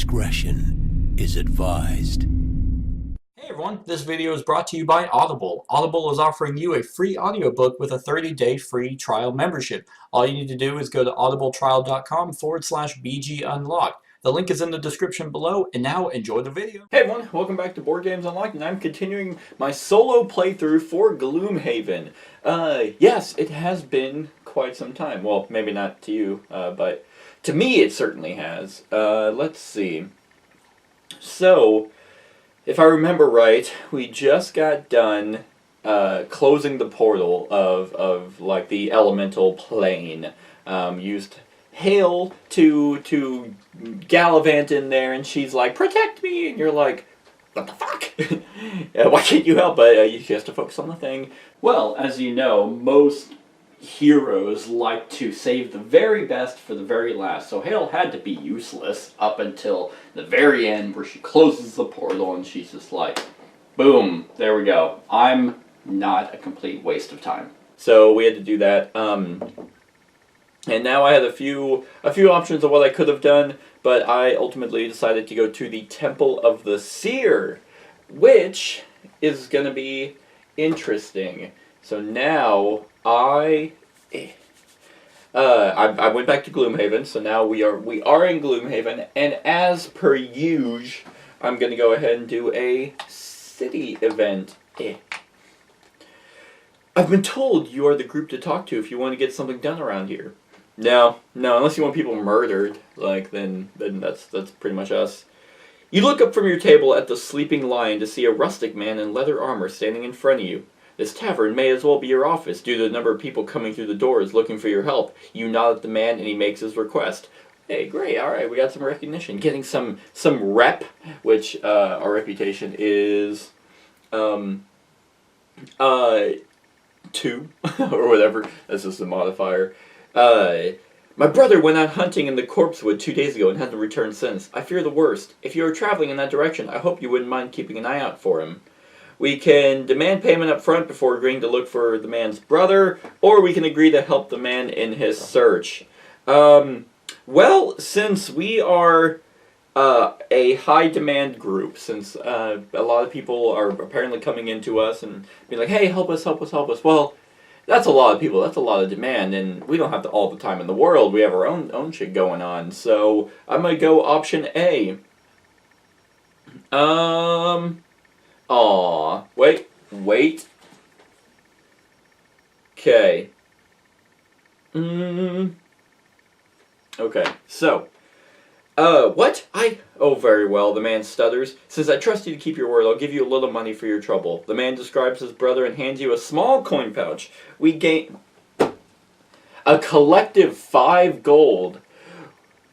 discretion is advised. Hey everyone, this video is brought to you by Audible. Audible is offering you a free audiobook with a 30-day free trial membership. All you need to do is go to audibletrial.com/BGUnlocked. The link is in the description below, and now enjoy the video. Hey everyone, welcome back to Board Games Unlocked, and I'm continuing my solo playthrough for Gloomhaven. Yes, it has been quite some time. Well, maybe not to you, but to me it certainly has. Let's see. So, if I remember right, we just got done closing the portal of like the elemental plane. Used Hail to gallivant in there, and she's like, "Protect me!" And you're like, "What the fuck? Why can't you help?" But you have to focus on the thing. Well, as you know, most heroes like to save the very best for the very last. So Hail had to be useless up until the very end, where she closes the portal and she's just like, boom, there we go. I'm not a complete waste of time. So we had to do that. And now I had a few options of what I could have done, but I ultimately decided to go to the Temple of the Seer, which is going to be interesting. So now I went back to Gloomhaven, so now we are in Gloomhaven, and as per usual, I'm going to go ahead and do a city event. I've been told you are the group to talk to if you want to get something done around here. No, unless you want people murdered, like, then that's pretty much us. You look up from your table at the sleeping lion to see a rustic man in leather armor standing in front of you. This tavern may as well be your office due to the number of people coming through the doors looking for your help. You nod at the man and he makes his request. Hey, great, alright, we got some recognition. Getting some rep, which our reputation is 2 or whatever. That's just a modifier. My brother went out hunting in the corpse wood 2 days ago and hasn't returned since. I fear the worst. If you are traveling in that direction, I hope you wouldn't mind keeping an eye out for him. We can demand payment up front before agreeing to look for the man's brother, or we can agree to help the man in his search. Well, since we are a high-demand group, since a lot of people are apparently coming into us and being like, hey, help us, help us, help us. Well, that's a lot of people, that's a lot of demand, and we don't have all the time in the world. We have our own shit going on, so I'm going to go option A. Aw, wait. Okay. Okay, so, what? Oh, very well, the man stutters. Since I trust you to keep your word, I'll give you a little money for your trouble. The man describes his brother and hands you a small coin pouch. We gain a collective 5 gold.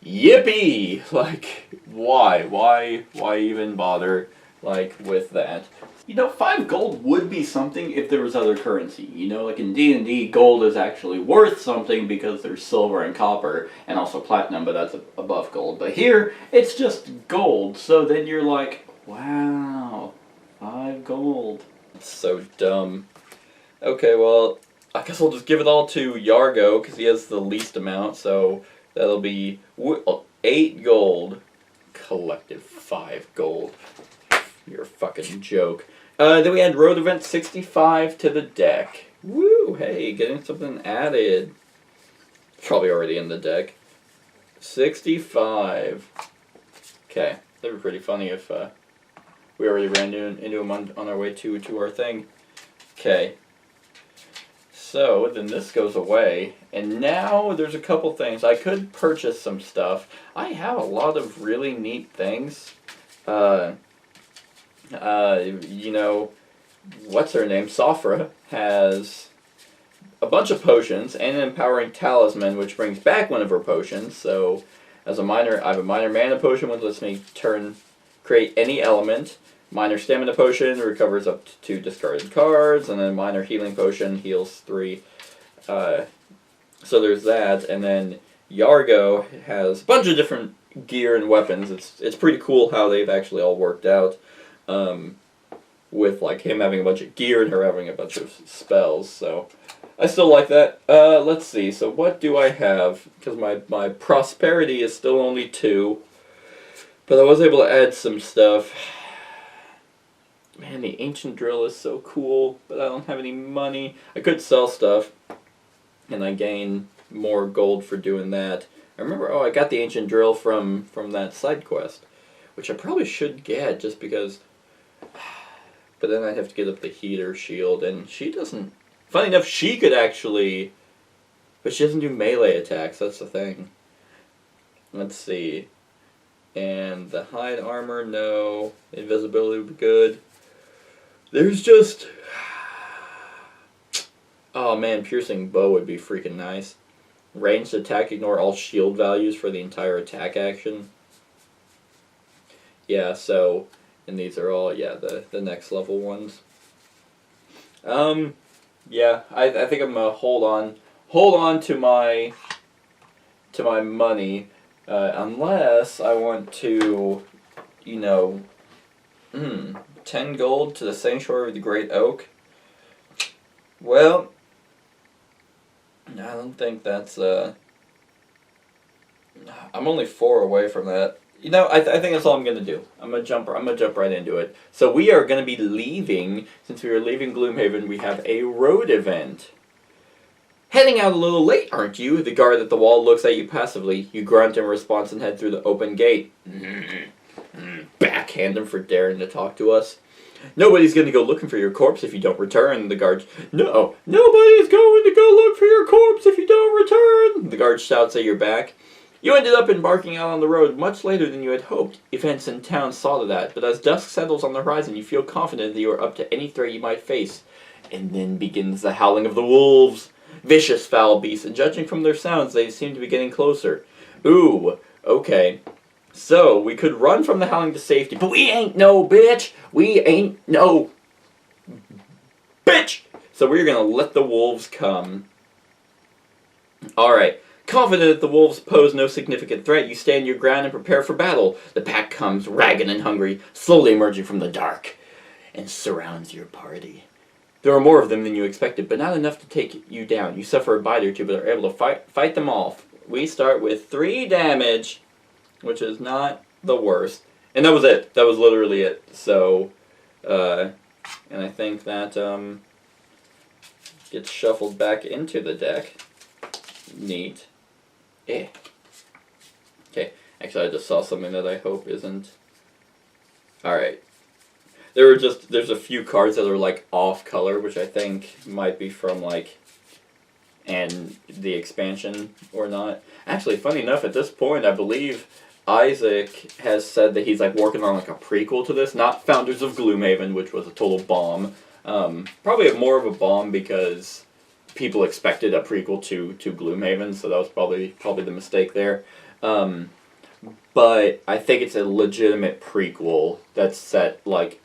Yippee! Like, why even bother, like, with that? You know, 5 gold would be something if there was other currency. You know, like in D&D, gold is actually worth something because there's silver and copper, and also platinum, but that's above gold. But here, it's just gold, so then you're like, wow, 5 gold. It's so dumb. Okay, well, I guess I'll just give it all to Yargo, because he has the least amount, so that'll be 8 gold. Collective 5 gold. You're a fucking joke. Then we add road event 65 to the deck. Woo! Hey, getting something added. Probably already in the deck. 65. Okay, that'd be pretty funny if we already ran into him on our way to our thing. Okay. So, then this goes away, and now there's a couple things. I could purchase some stuff. I have a lot of really neat things. You know, what's her name? Safra has a bunch of potions and an empowering talisman, which brings back one of her potions. So, as a minor, I have a minor mana potion, which lets me create any element. Minor stamina potion recovers up to 2 discarded cards, and then minor healing potion heals 3. So there's that, and then Yargo has a bunch of different gear and weapons. It's pretty cool how they've actually all worked out. With like him having a bunch of gear and her having a bunch of spells, so I still like that. Let's see, so what do I have? Because my prosperity is still only 2. But I was able to add some stuff. Man, the ancient drill is so cool, but I don't have any money. I could sell stuff, and I gain more gold for doing that. I remember, I got the ancient drill from that side quest, which I probably should get just because. But then I'd have to get up the heater shield, and she doesn't. Funny enough, she could actually, but she doesn't do melee attacks. That's the thing. Let's see, and the hide armor, no. Invisibility would be good. There's just... Oh man, piercing bow would be freaking nice. Ranged attack, ignore all shield values for the entire attack action. Yeah, so... And these are all, yeah, the next level ones. Yeah, I think I'm gonna hold on to my money, unless I want to, 10 gold to the Sanctuary of the Great Oak. Well, I don't think that's, I'm only 4 away from that. I think that's all I'm going to do. I'm gonna jump right into it. So we are going to be leaving, since we are leaving Gloomhaven, we have a road event. Heading out a little late, aren't you? The guard at the wall looks at you passively. You grunt in response and head through the open gate. Backhand him for daring to talk to us. Nobody's going to go looking for your corpse if you don't return, the guard... No, nobody's going to go look for your corpse if you don't return, the guard shouts at your back. You ended up embarking out on the road much later than you had hoped. Events in town saw to that, but as dusk settles on the horizon, you feel confident that you are up to any threat you might face. And then begins the howling of the wolves. Vicious, foul beasts, and judging from their sounds, they seem to be getting closer. Ooh, okay. So, we could run from the howling to safety, but we ain't no bitch! We ain't no bitch! So we're gonna let the wolves come. Alright. Confident that the wolves pose no significant threat, you stand your ground and prepare for battle. The pack comes, ragged and hungry, slowly emerging from the dark, and surrounds your party. There are more of them than you expected, but not enough to take you down. You suffer a bite or two, but are able to fight them off. We start with 3 damage, which is not the worst. And that was it. That was literally it. So, and I think that gets shuffled back into the deck. Neat. Eh. Okay. Actually, I just saw something that I hope isn't. Alright. There's a few cards that are like off color, which I think might be from like the expansion or not. Actually, funny enough, at this point, I believe Isaac has said that he's like working on like a prequel to this, not Founders of Gloomhaven, which was a total bomb. Probably more of a bomb because people expected a prequel to Gloomhaven, so that was probably the mistake there. But I think it's a legitimate prequel that's set like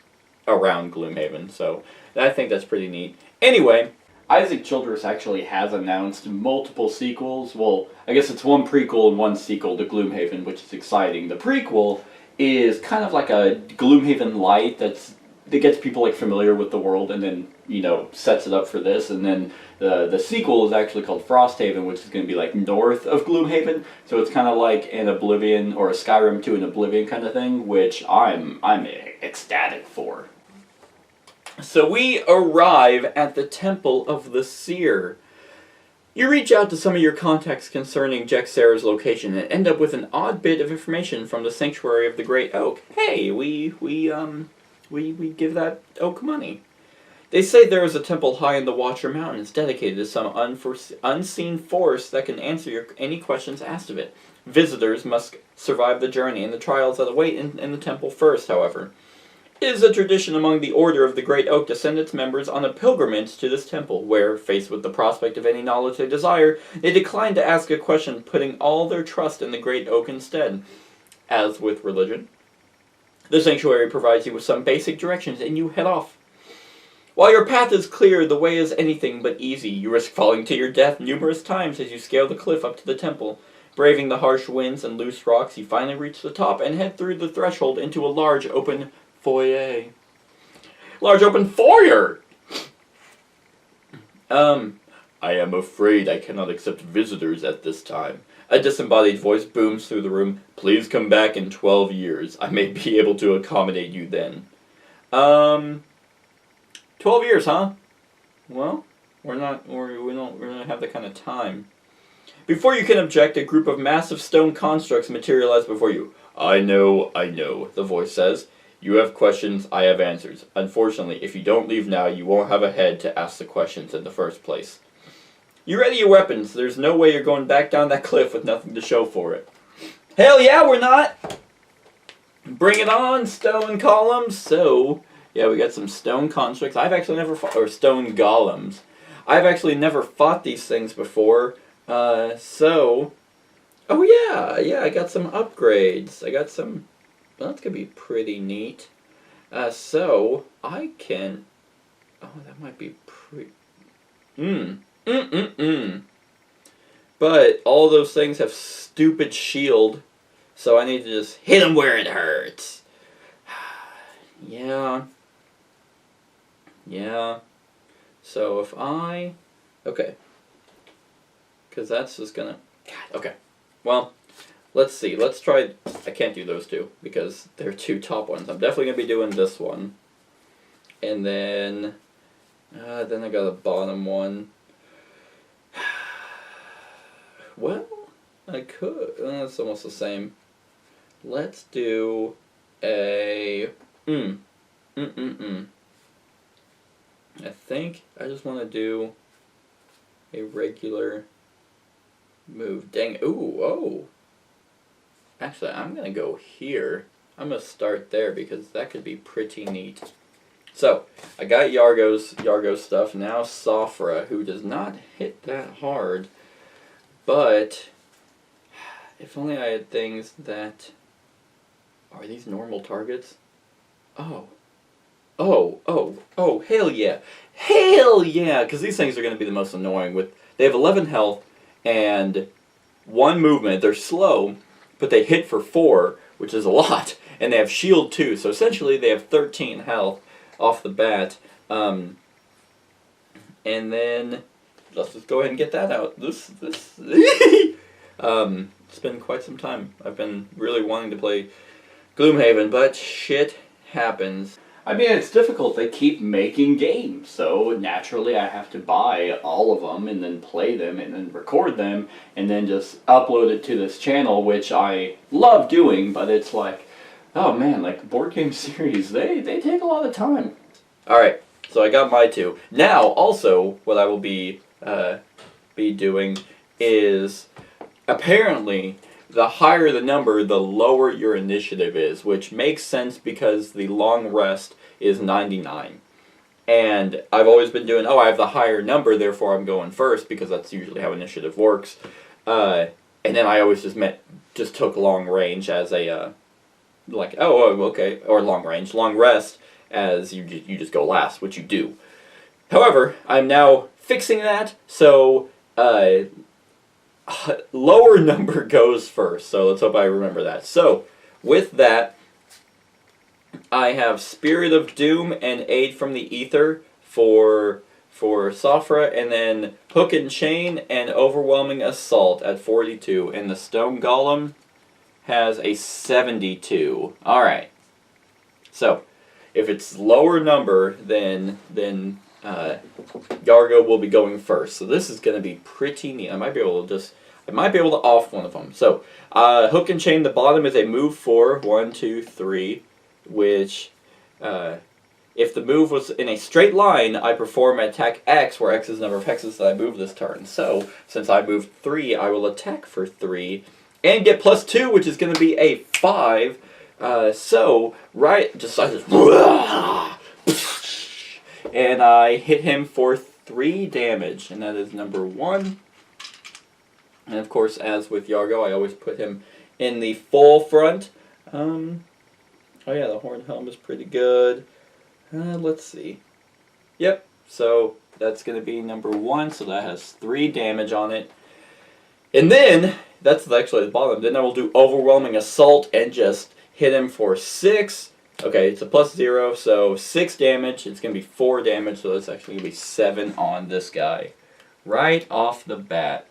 around Gloomhaven, so I think that's pretty neat. Anyway, Isaac Childress actually has announced multiple sequels. Well, I guess it's one prequel and one sequel to Gloomhaven, which is exciting. The prequel is kind of like a Gloomhaven light that gets people like familiar with the world and then, sets it up for this. And then the sequel is actually called Frosthaven, which is going to be like north of Gloomhaven. So it's kind of like an Oblivion or a Skyrim to an Oblivion kind of thing, which I'm ecstatic for. So we arrive at the Temple of the Seer. You reach out to some of your contacts concerning Jexera's location and end up with an odd bit of information from the Sanctuary of the Great Oak. Hey, we give that oak money. They say there is a temple high in the Watcher Mountains dedicated to some unseen force that can answer any questions asked of it. Visitors must survive the journey and the trials that await in the temple first, however. It is a tradition among the Order of the Great Oak to send its members on a pilgrimage to this temple, where, faced with the prospect of any knowledge they desire, they decline to ask a question, putting all their trust in the Great Oak instead. As with religion, the sanctuary provides you with some basic directions, and you head off. While your path is clear, the way is anything but easy. You risk falling to your death numerous times as you scale the cliff up to the temple. Braving the harsh winds and loose rocks, you finally reach the top and head through the threshold into a large open foyer. Large open foyer! I am afraid I cannot accept visitors at this time. A disembodied voice booms through the room. Please come back in 12 years. I may be able to accommodate you then. 12 years, huh? Well, we don't have that kind of time. Before you can object, a group of massive stone constructs materialize before you. I know, the voice says. You have questions, I have answers. Unfortunately, if you don't leave now, you won't have a head to ask the questions in the first place. You ready your weapons. There's no way you're going back down that cliff with nothing to show for it. Hell yeah, we're not! Bring it on, stone columns. So, yeah, we got some stone constructs. I've actually never fought, or stone golems. I've actually never fought these things before. Oh yeah, I got some upgrades. I got some, well, that's gonna be pretty neat. So, I can, oh, that might be pretty, But all those things have stupid shield, so I need to just hit them where it hurts. Yeah. So if I, okay. Because that's just gonna, God, okay. Well, let's see. Let's try, I can't do those two because they're two top ones. I'm definitely gonna be doing this one. And then I got a bottom one. Well, I could. It's almost the same. Let's do a I think I just want to do a regular move. Dang. Ooh, oh. Actually, I'm going to go here. I'm going to start there because that could be pretty neat. So, I got Yargo's stuff. Now Safra, who does not hit that hard. But, if only I had things that... Are these normal targets? Oh, hell yeah. Hell yeah! Because these things are going to be the most annoying. They have 11 health and 1 movement. They're slow, but they hit for 4, which is a lot. And they have shield too, so essentially they have 13 health off the bat. And then, let's just go ahead and get that out. It's been quite some time. I've been really wanting to play Gloomhaven, but shit happens. I mean, it's difficult. They keep making games, so naturally I have to buy all of them and then play them and then record them and then just upload it to this channel, which I love doing, but it's like, oh man, like board game series, they take a lot of time. Alright, so I got my 2. Now, also, what I will be doing is, apparently, the higher the number, the lower your initiative is, which makes sense because the long rest is 99. And I've always been doing, I have the higher number, therefore I'm going first, because that's usually how initiative works. And then I always just took long range as a, okay, or long range, long rest, as you just go last, which you do. However, I'm now fixing that, so, lower number goes first, so let's hope I remember that. So, with that, I have Spirit of Doom and Aid from the Ether for Safra, and then Hook and Chain and Overwhelming Assault at 42, and the Stone Golem has a 72. Alright. So, if it's lower number, then Yargo will be going first. So this is going to be pretty neat. I might be able to off one of them. So, Hook and Chain, the bottom is a move 4, 1, 2, 3, which, if the move was in a straight line, I perform attack X, where X is the number of hexes that I move this turn. So, since I moved 3, I will attack for 3, and get +2, which is going to be a 5. And I hit him for 3 damage, and that is number 1. And of course, as with Yargo, I always put him in the full front. Oh yeah, the Horned Helm is pretty good. Let's see. Yep, so that's going to be number 1, so that has 3 damage on it. And then, that's actually the bottom, then I will do Overwhelming Assault and just hit him for 6. Okay, it's a +0, so 6 damage. It's going to be 4 damage, so that's actually going to be 7 on this guy. Right off the bat.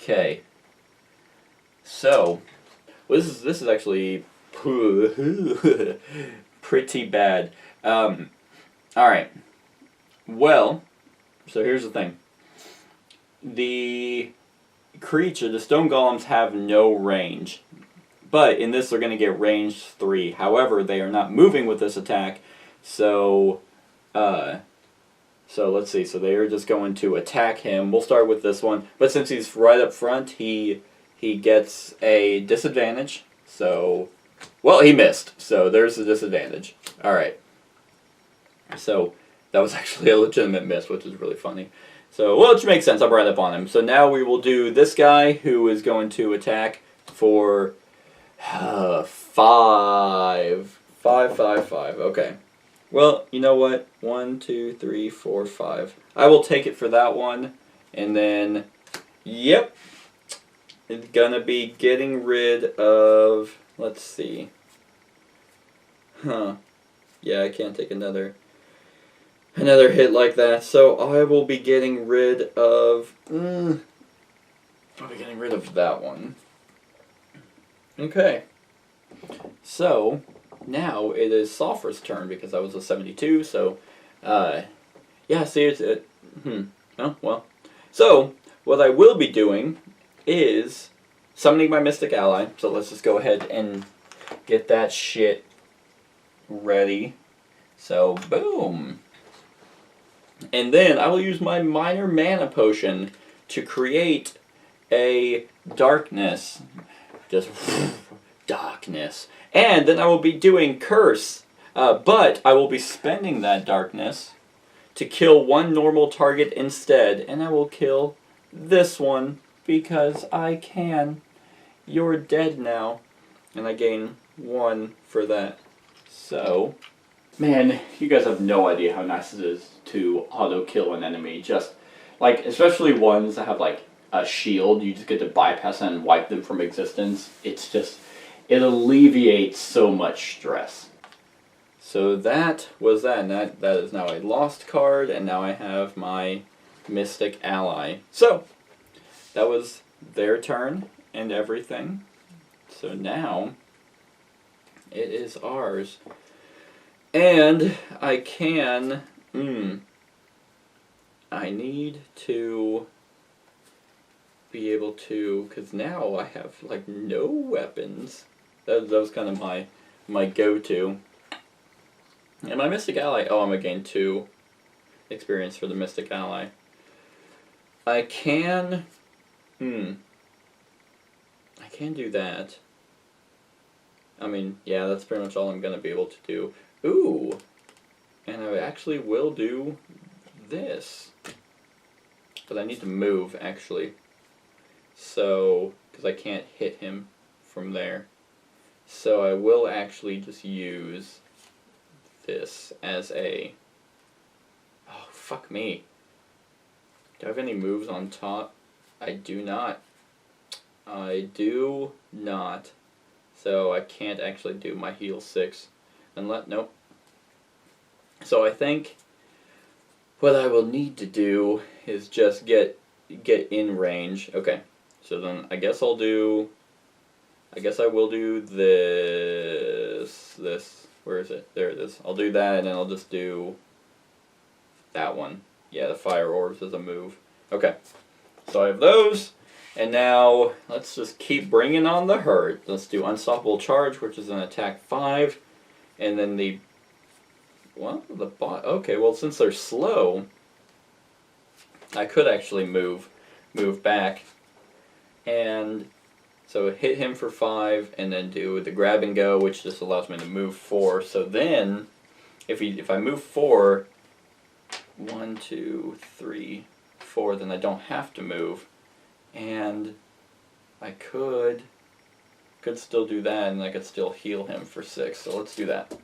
Okay. So, well, this is actually pretty bad. Alright. Well, so here's the thing. The creature, the Stone Golems, have no range. But in this, they're going to get range 3. However, they are not moving with this attack. So let's see. So they are just going to attack him. We'll start with this one. But since he's right up front, he gets a disadvantage. So, well, he missed. So there's the disadvantage. Alright. So that was actually a legitimate miss, which is really funny. So, well, it makes sense. I'm right up on him. So now we will do this guy who is going to attack for 5. Okay. Well, you know what? 1, 2, 3, 4, 5. I will take it for that one. And then, yep. It's gonna be getting rid of, let's see. Yeah, I can't take another hit like that. So I will be getting rid of, I'll be getting rid of that one. Okay. So, now it is Sulphur's turn because I was a 72, so, yeah, see, oh, well. So, what I will be doing is summoning my Mystic Ally, so let's just go ahead and get that shit ready. So, boom. And then I will use my Minor Mana Potion to create a darkness. Just darkness. And then I will be doing Curse, but I will be spending that darkness to kill one normal target instead, and I will kill this one because I can. You're dead now, and I gain 1 for that. So, man, you guys have no idea how nice it is to auto-kill an enemy. Just, like, especially ones that have, like, a shield. You just get to bypass and wipe them from existence. It's just, it alleviates so much stress. So that was that, and that is now a lost card, and now I have my Mystic Ally. So, that was their turn and everything. So now, it is ours. And I can, I need to be able to, because now I have, like, no weapons. That was kind of my go-to. And my Mystic Ally, oh, I'm going to gain 2 experience for the Mystic Ally. I can, I can do that. I mean, yeah, that's pretty much all I'm going to be able to do. Ooh, and I actually will do this. But I need to move, actually. So, because I can't hit him from there. So I will actually just use this as a... Oh, fuck me. Do I have any moves on top? I do not. I do not. So I can't actually do my heal 6. Nope. So I think what I will need to do is just get in range. Okay. So then I guess I will do this. Where is it? There it is. I'll do that, and then I'll just do that one. Yeah, the fire orbs as a move. Okay. So I have those, and now let's just keep bringing on the hurt. Let's do Unstoppable Charge, which is an attack 5, and then okay, well, since they're slow, I could actually move back, and so hit him for 5, and then do the grab and go, which just allows me to move 4. So then, if I move 4, 1, 2, 3, 4, then I don't have to move, and I could still do that, and I could still heal him for 6. So let's do that.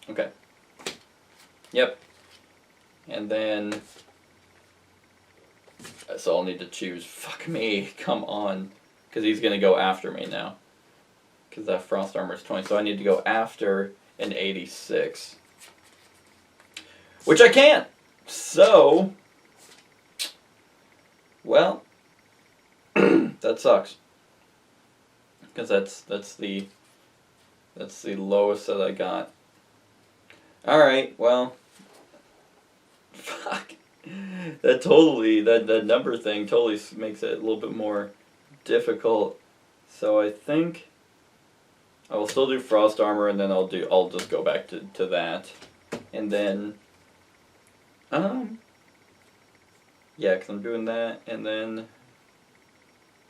Okay. Yep. And then, so I'll need to choose. Fuck me, come on. Because he's going to go after me now. Because that frost armor is 20. So I need to go after an 86. Which I can't! So, well, that That sucks. Because that's the lowest that I got. Alright, well. Fuck. That number thing totally makes it a little bit more difficult. So I think I will still do Frost Armor, and then I'll just go back to that. And then yeah, because I'm doing that, and then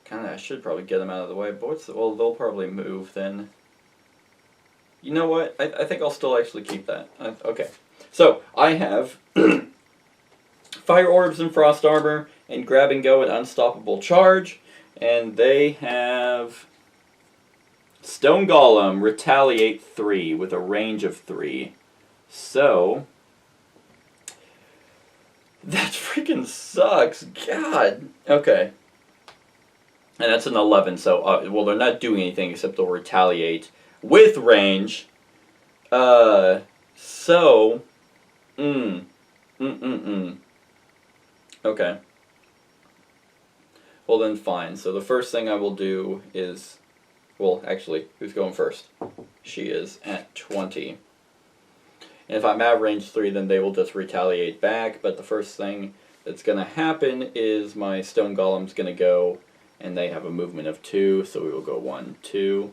kinda I should probably get them out of the way, but well, they'll probably move then. You know what? I think I'll still actually keep that. Okay. So I have Fire Orbs and Frost Armor, and Grab and Go and Unstoppable Charge, and they have Stone Golem, Retaliate 3 with a range of 3. So that freaking sucks. God. Okay. And that's an 11, so well, they're not doing anything except they'll retaliate with range. So Okay. Well then fine. So the first thing I will do is, well, actually, who's going first? She is at 20. And if I'm at range 3, then they will just retaliate back, but the first thing that's going to happen is my Stone Golem's going to go, and they have a movement of 2, so we will go 1, 2.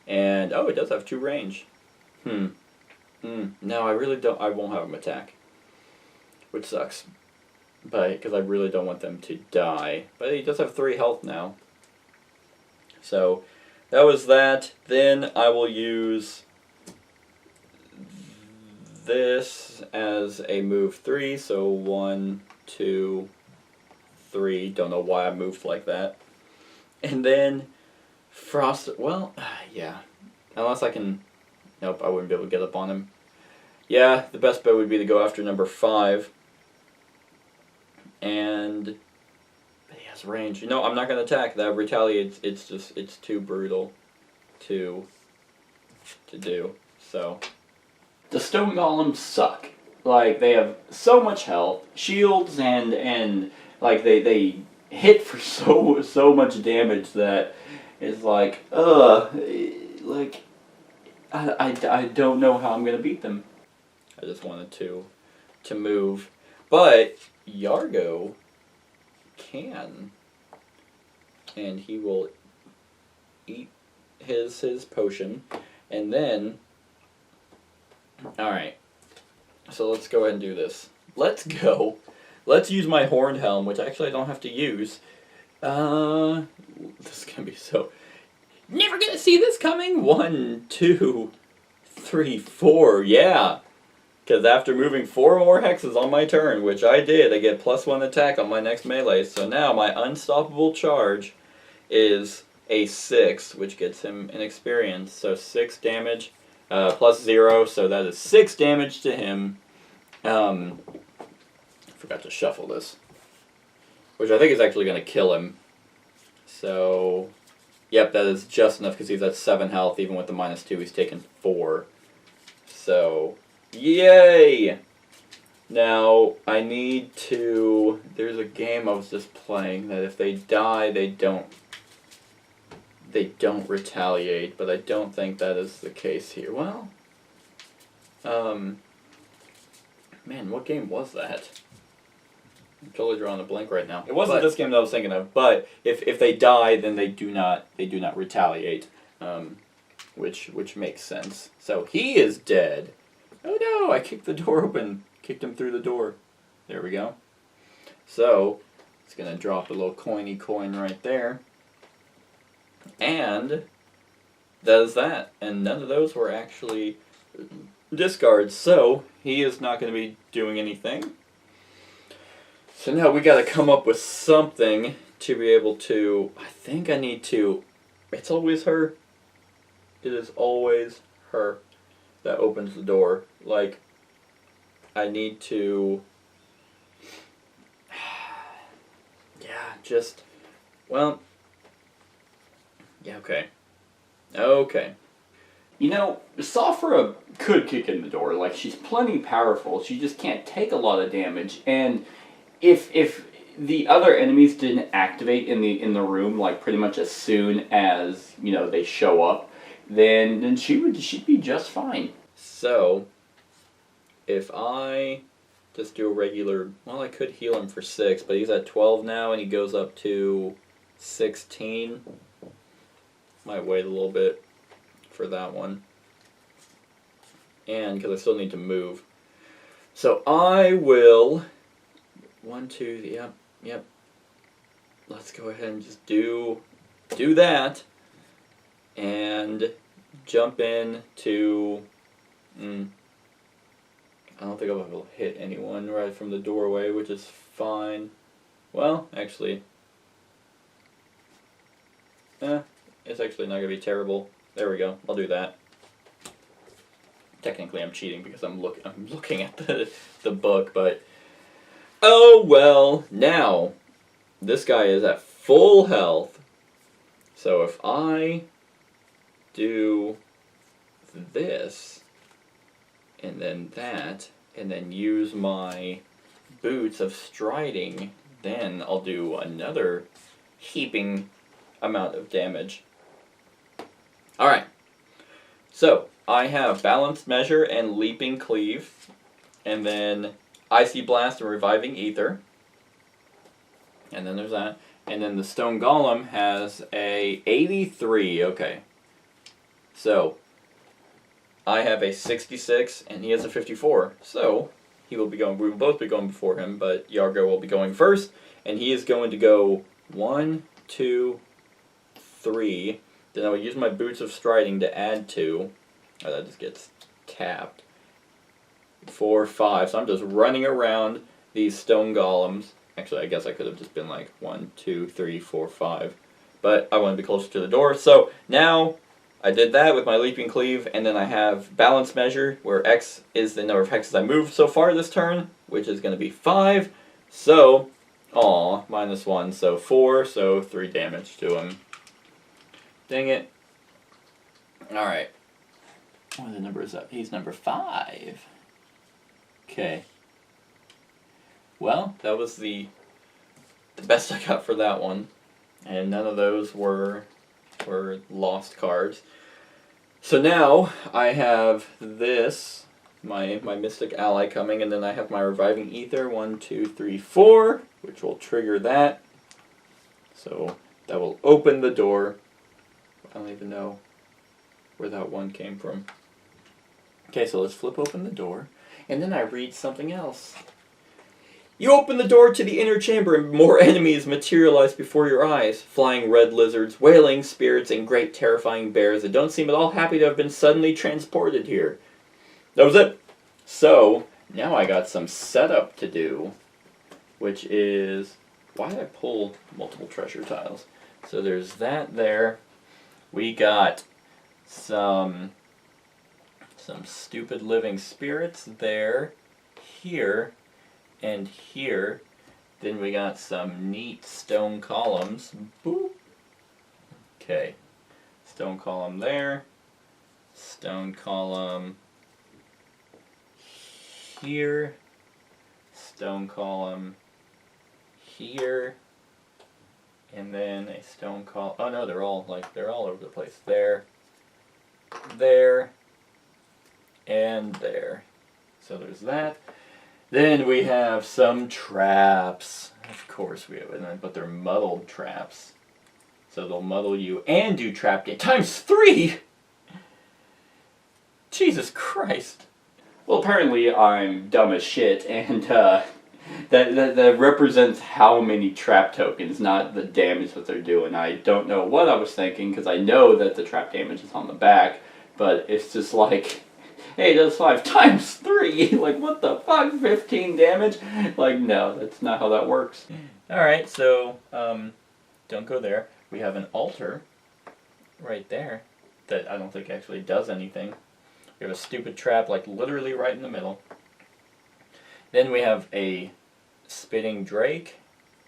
And, oh, it does have 2 range. No, I won't have them attack. Which sucks. But, because I really don't want them to die. But he does have 3 health now. So, that was that. Then I will use this as a move 3. So 1, 2, 3. Don't know why I moved like that. And then Frost. Well, yeah. Unless I can. Nope, I wouldn't be able to get up on him. Yeah, the best bet would be to go after number 5. And he has range. No, I'm not going to attack. That retaliates. It's too brutal to do. So the Stone Golems suck. Like, they have so much health, shields, and like they hit for so much damage that it's like like I don't know how I'm gonna beat them. I just wanted to move, but Yargo can, and he will eat his potion, and then alright, so let's go ahead and do this. Let's use my Horned Helm, which actually I don't have to use. This is gonna be so never gonna see this coming. 1, 2, 3, 4, yeah. Because after moving 4 more hexes on my turn, which I did, I get +1 attack on my next melee. So now my Unstoppable Charge is a 6, which gets him an experience. So 6 damage, +0, so that is 6 damage to him. I forgot to shuffle this, which I think is actually going to kill him. So, yep, that is just enough because he's at 7 health. Even with the -2, he's taken 4. So, yay! Now, I need to... There's a game I was just playing that if they die, they don't retaliate, but I don't think that is the case here. Well, man, what game was that? I'm totally drawing a blank right now. It wasn't this game that I was thinking of, but if they die, then they do not retaliate, which makes sense. So he is dead. Oh no! I kicked the door open. Kicked him through the door. There we go. So it's gonna drop a little coiny coin right there, and that is that. And none of those were actually discards, so he is not going to be doing anything. So now we got to come up with something to be able to... I think I need to... It's always her. It is always her that opens the door. Like, I need to... Yeah, just... Well... Yeah, okay. Okay. You know, Safra could kick in the door. Like, she's plenty powerful. She just can't take a lot of damage. And if the other enemies didn't activate in the room like pretty much as soon as they show up, then she'd be just fine. So if I just do a regular, well, I could heal him for 6, but he's at 12 now and he goes up to 16. Might wait a little bit for that one, and because I still need to move. So I will 1, 2, yep. Let's go ahead and just do that, and jump in to. I don't think I'll be able to hit anyone right from the doorway, which is fine. Well, actually, it's actually not gonna be terrible. There we go. I'll do that. Technically, I'm cheating because I'm looking at the book, but oh well. Now, this guy is at full health, so if I do this, and then that, and then use my boots of striding, then I'll do another heaping amount of damage. Alright, so I have Balanced Measure and Leaping Cleave, and then Icy Blast and Reviving Ether, and then there's that, and then the Stone Golem has a 83, okay. So I have a 66, and he has a 54. So we will both be going before him, but Yargo will be going first, and he is going to go 1, 2, 3. Then I will use my Boots of Striding to add 2. Oh, that just gets tapped. 4, 5. So I'm just running around these stone golems. Actually, I guess I could have just been like 1, 2, 3, 4, 5. But I want to be closer to the door. So now I did that with my Leaping Cleave, and then I have Balance Measure, where X is the number of hexes I moved so far this turn, which is going to be 5. So, -1, so 4, so 3 damage to him. Dang it. Alright. What number is that? He's number 5. Okay. Well, that was the best I got for that one. And none of those were lost cards. So now I have this, my Mystic Ally coming, and then I have my Reviving Ether, 1, 2, 3, 4, which will trigger that. So that will open the door. I don't even know where that one came from. Okay, so let's flip open the door, and then I read something else. You open the door to the inner chamber and more enemies materialize before your eyes. Flying red lizards, wailing spirits, and great terrifying bears that don't seem at all happy to have been suddenly transported here. That was it. So, now I got some setup to do, which is... Why did I pull multiple treasure tiles? So there's that there. We got some stupid living spirits there, here, and here. Then we got some neat stone columns. Boop. Okay. Stone column there. Stone column here. Stone column here. And then a stone column. Oh no, they're all over the place. There. There. And there. So there's that. Then we have some traps. Of course we have, but they're muddled traps. So they'll muddle you and do trap damage times 3! Jesus Christ. Well, apparently I'm dumb as shit, and that represents how many trap tokens, not the damage that they're doing. I don't know what I was thinking, because I know that the trap damage is on the back, but it's just like... Hey, that's 5 times 3! Like, what the fuck? 15 damage? Like, no, that's not how that works. Alright, so, don't go there. We have an altar right there that I don't think actually does anything. We have a stupid trap, like, literally right in the middle. Then we have a spitting drake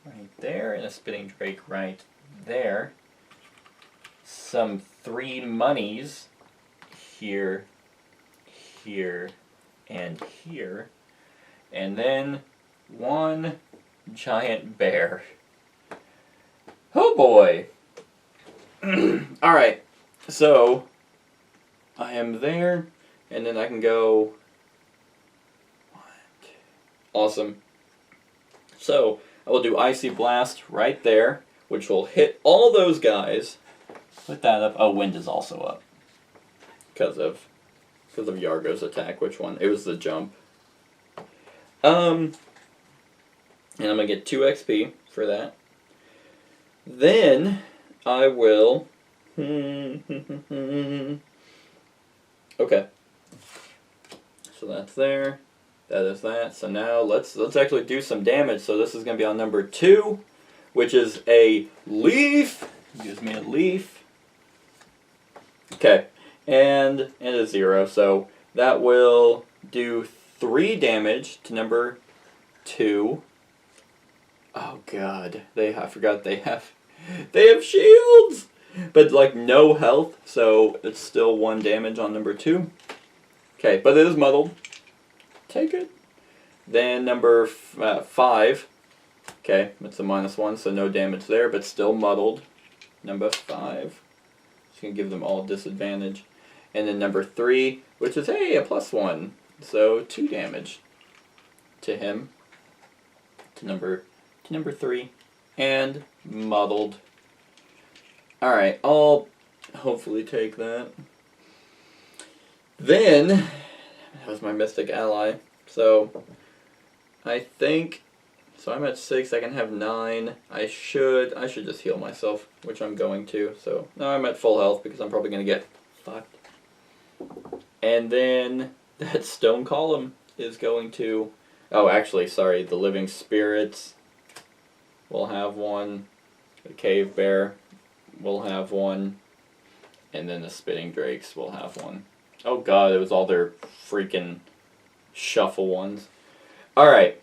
right there, and a spitting drake right there. Some 3 monies here, here, and here. And then 1, giant bear. Oh boy. Alright, so I am there, and then I can go. What? Awesome. So I will do Icy Blast right there, which will hit all those guys. Put that up. Oh, Wind is also up. Because of Yargo's attack. Which one? It was the jump. And I'm going to get 2 XP for that. Then I will... Okay. So that's there. That is that. So now let's actually do some damage. So this is going to be on number 2, which is a leaf. Gives me a leaf. Okay. And a 0. So that will do 3 damage to number 2. Oh god. I forgot they have shields! But like no health, so it's still 1 damage on number 2. Okay, but it is muddled. Take it. Then number 5. Okay, it's a -1, so no damage there, but still muddled. Number 5. Just gonna give them all disadvantage. And then number 3, which is, hey, a +1. So 2 damage to him. To number 3. And muddled. Alright, I'll hopefully take that. Then, that was my Mystic Ally. So, I think, so I'm at 6, I can have 9. I should just heal myself, which I'm going to. So, now I'm at full health because I'm probably going to get fucked. And then, that Stone Golem is going to, oh actually, sorry, the Living Spirits will have 1. The Cave Bear will have 1. And then the Spitting Drakes will have 1. Oh god, it was all their freaking shuffle ones. Alright.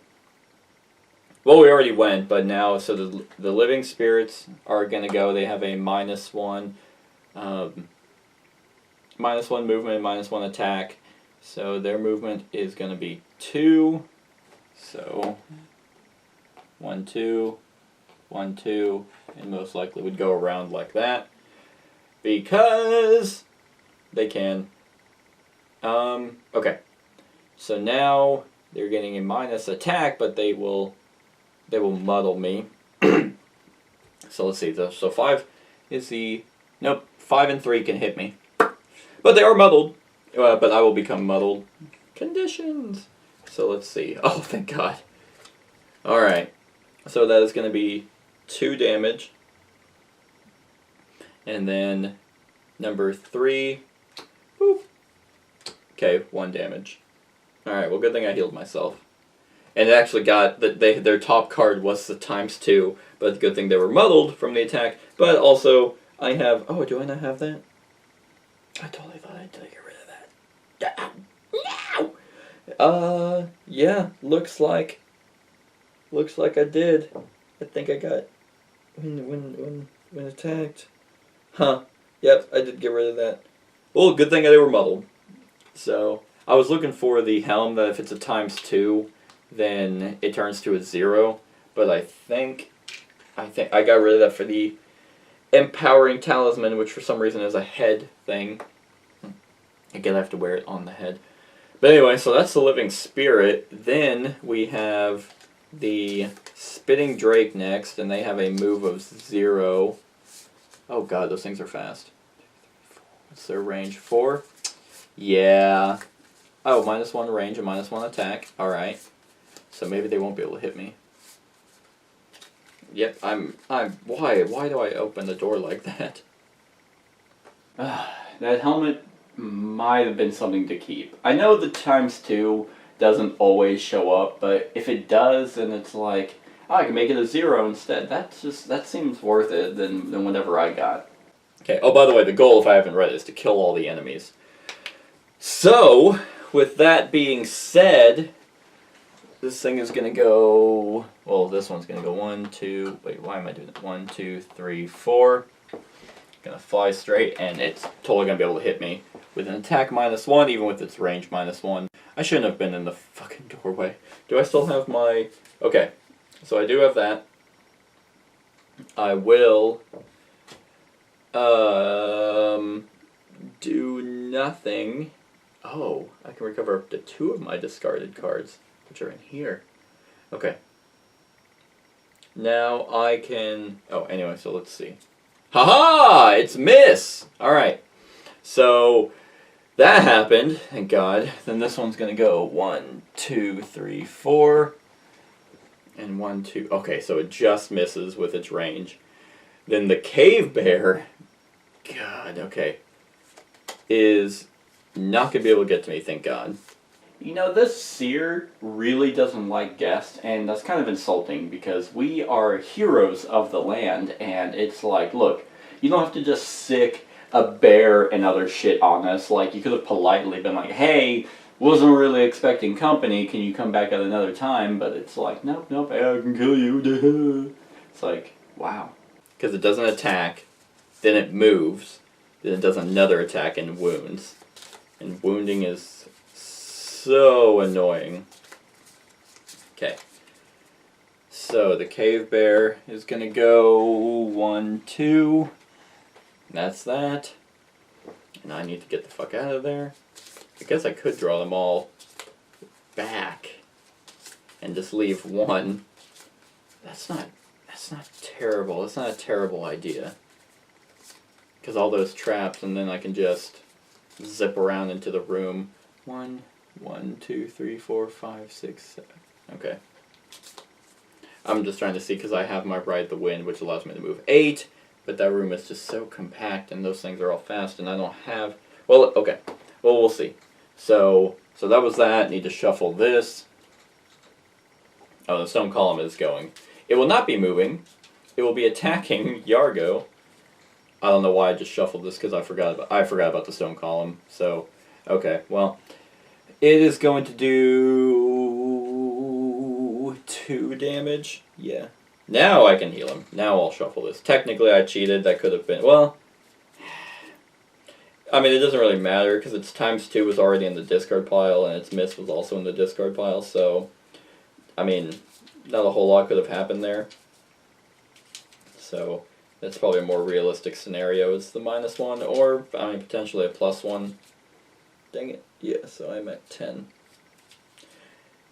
Well, we already went, but now, so the Living Spirits are going to go. They have a -1 movement, -1 attack. So their movement is going to be 2. So 1, 2, 1, 2, and most likely would go around like that. Because they can. Okay. So now they're getting a minus attack, but they will muddle me. So let's see. So 5 is the... Nope. 5 and 3 can hit me. But they are muddled. But I will become muddled. Conditions. So let's see. Oh, thank God. Alright. So that is going to be 2 damage. And then number 3. Whoop. Okay, 1 damage. Alright, well, good thing I healed myself. And it actually got, their top card was the ×2, but good thing they were muddled from the attack. But also, I have, oh, do I not have that? I totally thought I'd get rid of that. No! Yeah, looks like I did. I think I got, when attacked. Huh, yep, I did get rid of that. Well, good thing they were muddled. So, I was looking for the helm that if it's a ×2, then it turns to a 0. But I think I got rid of that for the Empowering Talisman, which for some reason is a head thing. Again, I have to wear it on the head. But anyway, so that's the Living Spirit. Then we have the Spitting Drake next, and they have a move of 0. Oh god, those things are fast. What's their range? 4? Yeah. Oh, -1 range and -1 attack. Alright. So maybe they won't be able to hit me. Yep, why do I open the door like that? That helmet might have been something to keep. I know the ×2 doesn't always show up, but if it does, then it's like, oh, I can make it a 0 instead. That seems worth it than whatever I got. Okay, oh, by the way, the goal, if I haven't read it, is to kill all the enemies. So, with that being said, this thing is going to go, well, this one's going to go 1, 2, wait, why am I doing that? 1, 2, 3, 4. Going to fly straight, and it's totally going to be able to hit me with an attack -1, even with its range -1. I shouldn't have been in the fucking doorway. Do I still have my, okay. So I do have that. I will do nothing. Oh, I can recover up to 2 of my discarded cards, which are in here. Okay. Now I can... Oh, anyway, so let's see. Haha! It's miss! Alright. So, that happened, thank God. Then this one's gonna go 1, 2, 3, 4. And 1, 2... Okay, so it just misses with its range. Then the cave bear... God, okay. Is not gonna be able to get to me, thank God. You know, this Seer really doesn't like guests, and that's kind of insulting because we are heroes of the land, and it's like, look, you don't have to just sick a bear and other shit on us. Like, you could have politely been like, hey, wasn't really expecting company, can you come back at another time? But it's like, nope, nope, I can kill you. It's like, wow. Because it doesn't attack, then it moves, then it does another attack and wounds. And wounding is so annoying. Okay. So the cave bear is gonna go 1, 2. That's that. And I need to get the fuck out of there. I guess I could draw them all back and just leave 1. That's not terrible. That's not a terrible idea. Because all those traps, and then I can just zip around into the room. 1, 2, 3, 4, 5, 6, 7. Okay. I'm just trying to see because I have my Ride the Wind, which allows me to move 8, but that room is just so compact, and those things are all fast, and I don't have... Well, okay. Well, we'll see. So that was that. Need to shuffle this. Oh, the Stone Golem is going. It will not be moving. It will be attacking Yargo. I don't know why I just shuffled this because I forgot about the Stone Golem. So, okay, well, it is going to do 2 damage. Yeah. Now I can heal him. Now I'll shuffle this. Technically, I cheated. That could have been... Well, I mean, it doesn't really matter because its ×2 was already in the discard pile and its miss was also in the discard pile. So, I mean, not a whole lot could have happened there. So, that's probably a more realistic scenario is the -1 or, I mean, potentially a +1. Dang it. Yeah, so I'm at 10.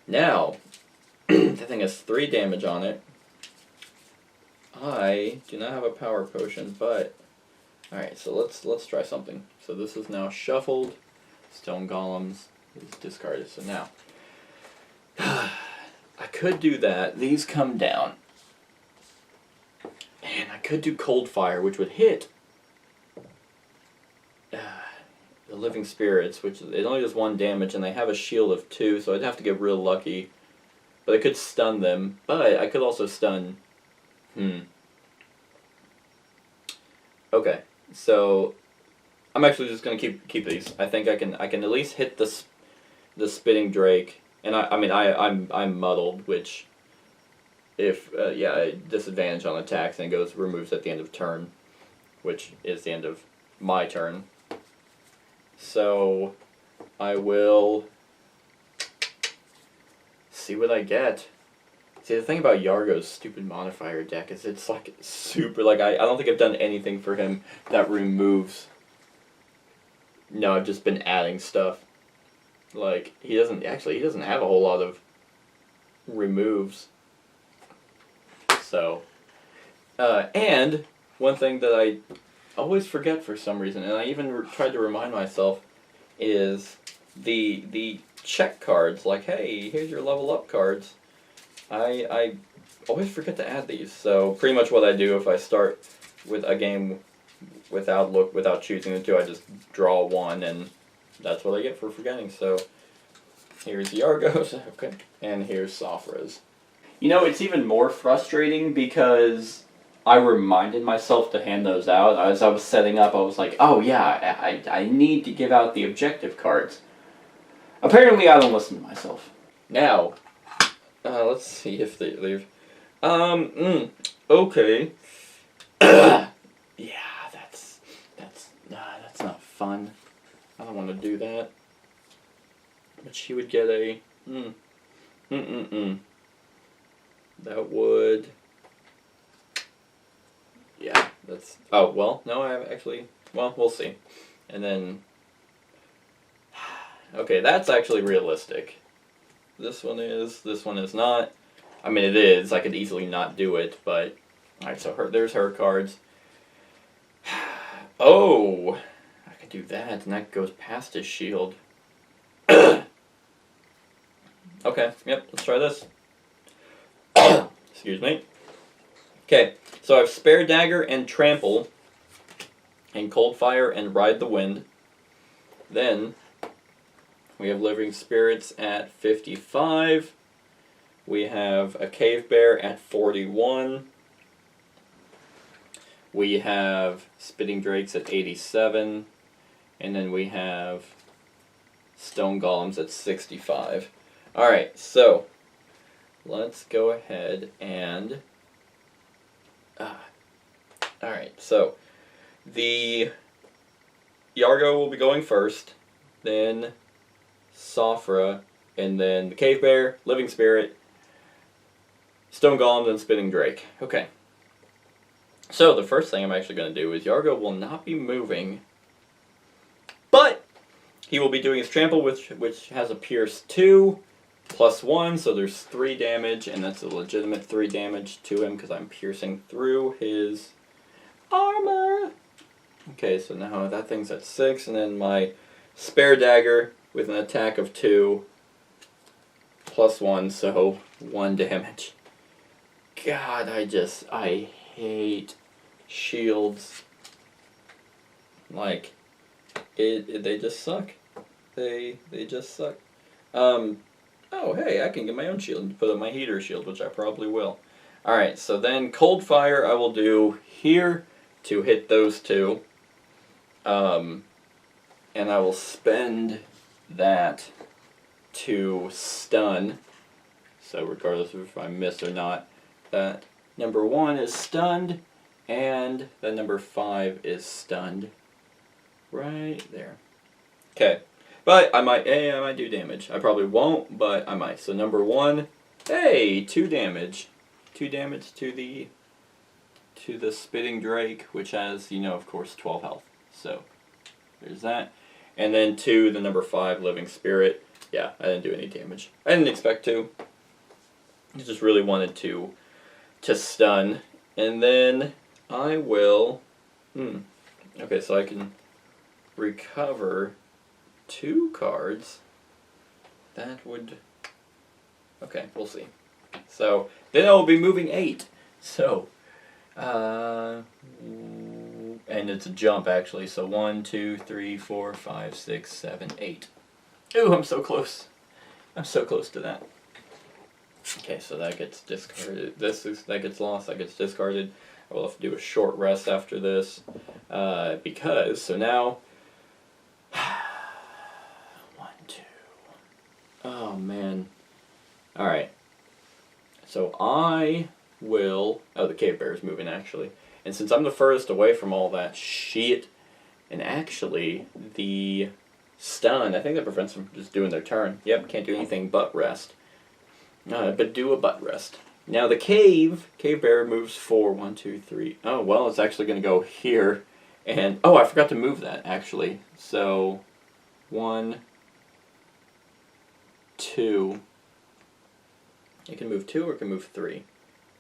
Now, that thing has 3 damage on it. I do not have a power potion, but... Alright, so let's try something. So this is now shuffled. Stone Golems is discarded. So now, I could do that. These come down. And I could do Cold Fire, which would hit the Living Spirits, which it only does 1 damage, and they have a shield of 2, so I'd have to get real lucky. But I could stun them, but I could also stun... Okay, so I'm actually just gonna keep these. I think I can at least hit the Spitting Drake, and I'm muddled, which if disadvantage on attacks and it goes removes at the end of turn, which is the end of my turn. So I will see what I get. See, the thing about Yargo's stupid modifier deck is it's like super, like I don't think I've done anything for him that removes. No, I've just been adding stuff. Like, he doesn't have a whole lot of removes. So, and one thing that I always forget for some reason, and I even tried to remind myself, is the check cards. Like, hey, here's your level up cards. I always forget to add these. So pretty much what I do if I start with a game without choosing the 2, I just draw 1, and that's what I get for forgetting. So here's Yargo's, okay, and here's Safra's. You know, it's even more frustrating because I reminded myself to hand those out. As I was setting up, I was like, oh yeah, I need to give out the objective cards. Apparently I don't listen to myself. Now, let's see if they leave. Okay. Yeah, that's not fun. I don't want to do that. But she would get a, That would... Yeah, that's... Oh, well, no, I actually... Well, we'll see. And then... Okay, that's actually realistic. This one is not. I mean, it is. I could easily not do it, but... Alright, so there's her cards. Oh! I could do that, and that goes past his shield. Okay, yep, let's try this. Excuse me. Okay, so I have Spare Dagger and Trample, and Cold Fire and Ride the Wind. Then, we have Living Spirits at 55. We have a Cave Bear at 41. We have Spitting Drakes at 87. And then we have Stone Golems at 65. Alright, so let's go ahead and... Alright, so the Yargo will be going first, then Sophra, and then the Cave Bear, Living Spirit, Stone Golem, and Spitting Drake. Okay. So the first thing I'm actually going to do is Yargo will not be moving, but he will be doing his Trample, which has a Pierce 2, +1, so there's 3 damage, and that's a legitimate 3 damage to him because I'm piercing through his armor. Okay, so now that thing's at 6, and then my Spare Dagger with an attack of 2, +1, so 1 damage. God, I hate shields. Like, they just suck. They just suck. Oh, hey, I can get my own shield and put up my heater shield, which I probably will. Alright, so then Cold Fire I will do here to hit those two. And I will spend that to stun. So regardless of if I miss or not, that number 1 is stunned, and that number 5 is stunned. Right there. Okay. But I might do damage. I probably won't, but I might. So number 1, hey, 2 damage. 2 damage to the Spitting Drake, which has, of course, 12 health. So there's that. And then 2, the number 5, Living Spirit. Yeah, I didn't do any damage. I didn't expect to. I just really wanted to stun. And then I will... Okay, so I can recover 2 cards. That would... Okay, we'll see. So, then I will be moving 8. So, and it's a jump actually. So 1, 2, 3, 4, 5, 6, 7, 8. Ooh, I'm so close. I'm so close to that. Okay, so that gets discarded. That gets lost. That gets discarded. I will have to do a short rest after this, because so now. 1, 2. Oh man. All right. So I will. Oh, the Cave Bear is moving actually, and since I'm the furthest away from all that shit, and actually the stun, I think that prevents them from just doing their turn. Yep, can't do anything but rest. But do a butt rest. Now the Cave Bear moves 4, 1, 2, 3. Oh, well, it's actually going to go here. And, oh, I forgot to move that, actually. So, 1, 2. It can move 2 or it can move 3.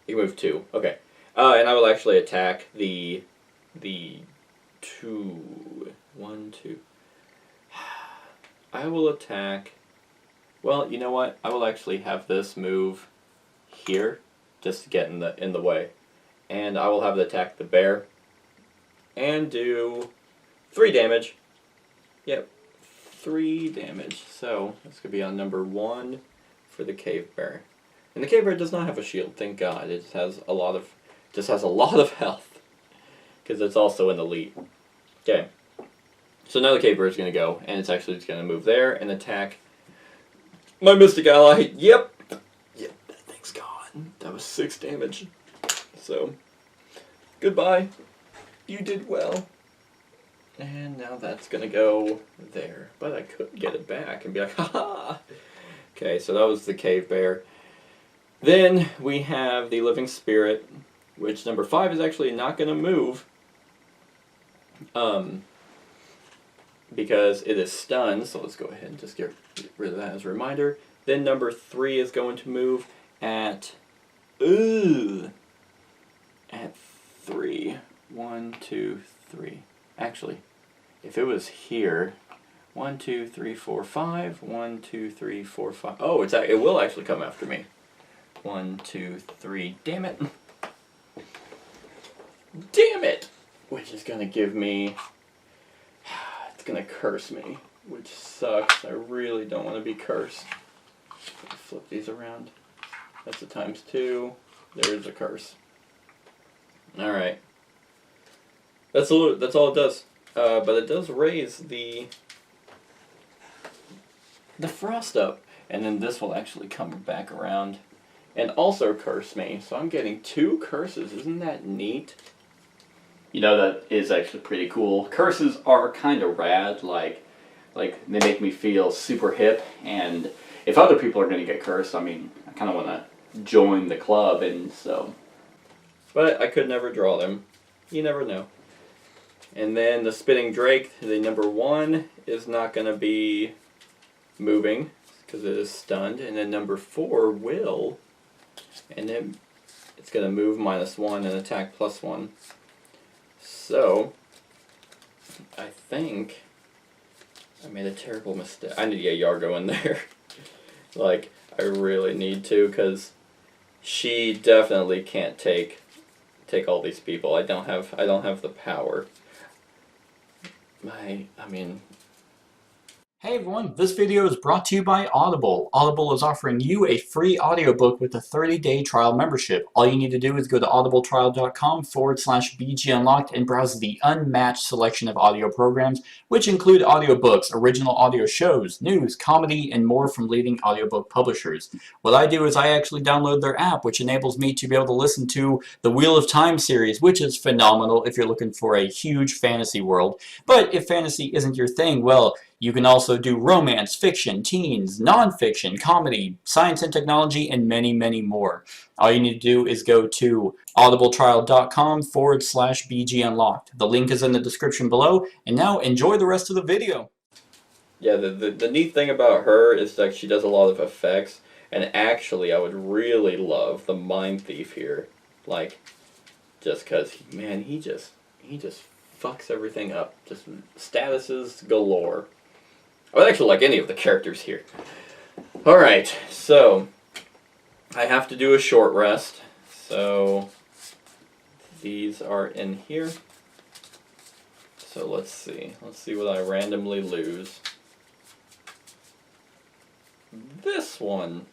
You can move 2. Okay. And I will actually attack the 2. 1, 2. I will attack... Well, you know what? I will actually have this move here, just to get in the way. And I will have it attack the bear. And do 3 damage. Yep. 3 damage. So, this could be on number 1 for the Cave Bear. And the Cave Bear does not have a shield, thank God. It has a lot of health. Because it's also an elite. Okay. So now the Cave Bear is going to go, and it's actually just going to move there and attack my Mystic Ally. Yep, that thing's gone. That was 6 damage. So, goodbye. You did well. And now that's going to go there. But I could get it back and be like, haha. Okay, so that was the Cave Bear. Then we have the Living Spirit, which number 5 is actually not going to move. Because it is stunned, so let's go ahead and just get rid of that as a reminder. Then number 3 is going to move at 3. 1, 2, 3. Actually, if it was here, 1, 2, 3, 4, 5. 1, 2, 3, 4, 5. Oh, it will actually come after me. 1, 2, 3. Damn it! Damn it! Which is gonna give me. It's gonna curse me, which sucks. I really don't want to be cursed. Flip these around. That's a ×2. There's a curse. All right. That's all it does. But it does raise the frost up, and then this will actually come back around, and also curse me. So I'm getting 2 curses. Isn't that neat? You know, that is actually pretty cool. Curses are kind of rad. Like they make me feel super hip. And if other people are going to get cursed, I mean, I kind of want to join the club, and so. But I could never draw them. You never know. And then the Spitting Drake, the number 1, is not going to be moving because it is stunned. And then number 4 will. And then it's going to move -1 and attack +1. So, I think I made a terrible mistake. I need to get Yargo in there. Like, I really need to, because she definitely can't take all these people. I don't have the power. Hey everyone, this video is brought to you by Audible. Audible is offering you a free audiobook with a 30-day trial membership. All you need to do is go to audibletrial.com/BGUnlocked and browse the unmatched selection of audio programs, which include audiobooks, original audio shows, news, comedy, and more from leading audiobook publishers. What I do is I actually download their app, which enables me to be able to listen to the Wheel of Time series, which is phenomenal if you're looking for a huge fantasy world. But if fantasy isn't your thing, well, you can also do romance, fiction, teens, nonfiction, comedy, science and technology, and many, many more. All you need to do is go to audibletrial.com/BGUnlocked. The link is in the description below, and now enjoy the rest of the video. Yeah, the neat thing about her is that she does a lot of effects, and actually I would really love the Mind Thief here. Like, just because, man, he just fucks everything up. Just statuses galore. I would actually like any of the characters here. Alright, so I have to do a short rest. So these are in here. So let's see. Let's see what I randomly lose. This one.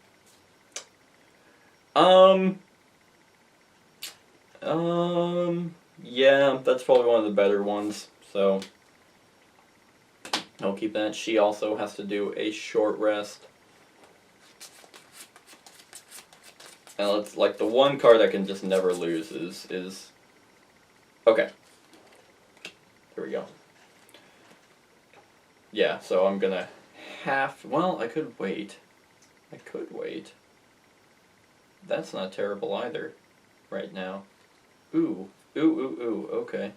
Yeah, that's probably one of the better ones. So I'll keep that. She also has to do a short rest. And it's like the one card I can just never lose is okay. Here we go. Yeah, so I'm gonna well, I could wait. That's not terrible either right now. Ooh, okay.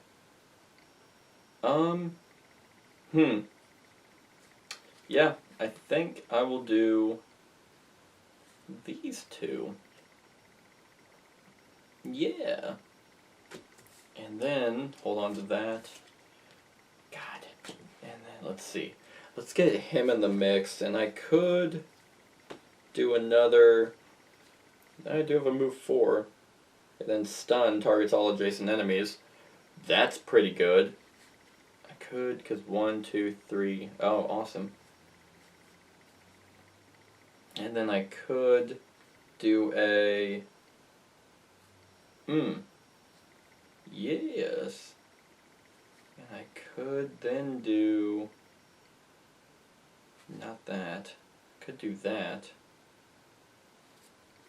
Yeah, I think I will do these 2. Yeah. And then, hold on to that. God. And then, let's see. Let's get him in the mix, and I could do another. I do have a move 4. And then stun targets all adjacent enemies. That's pretty good. I could, because 1, 2, 3. Oh, awesome. And then I could do a. Yes. And I could then do. Not that. I could do that.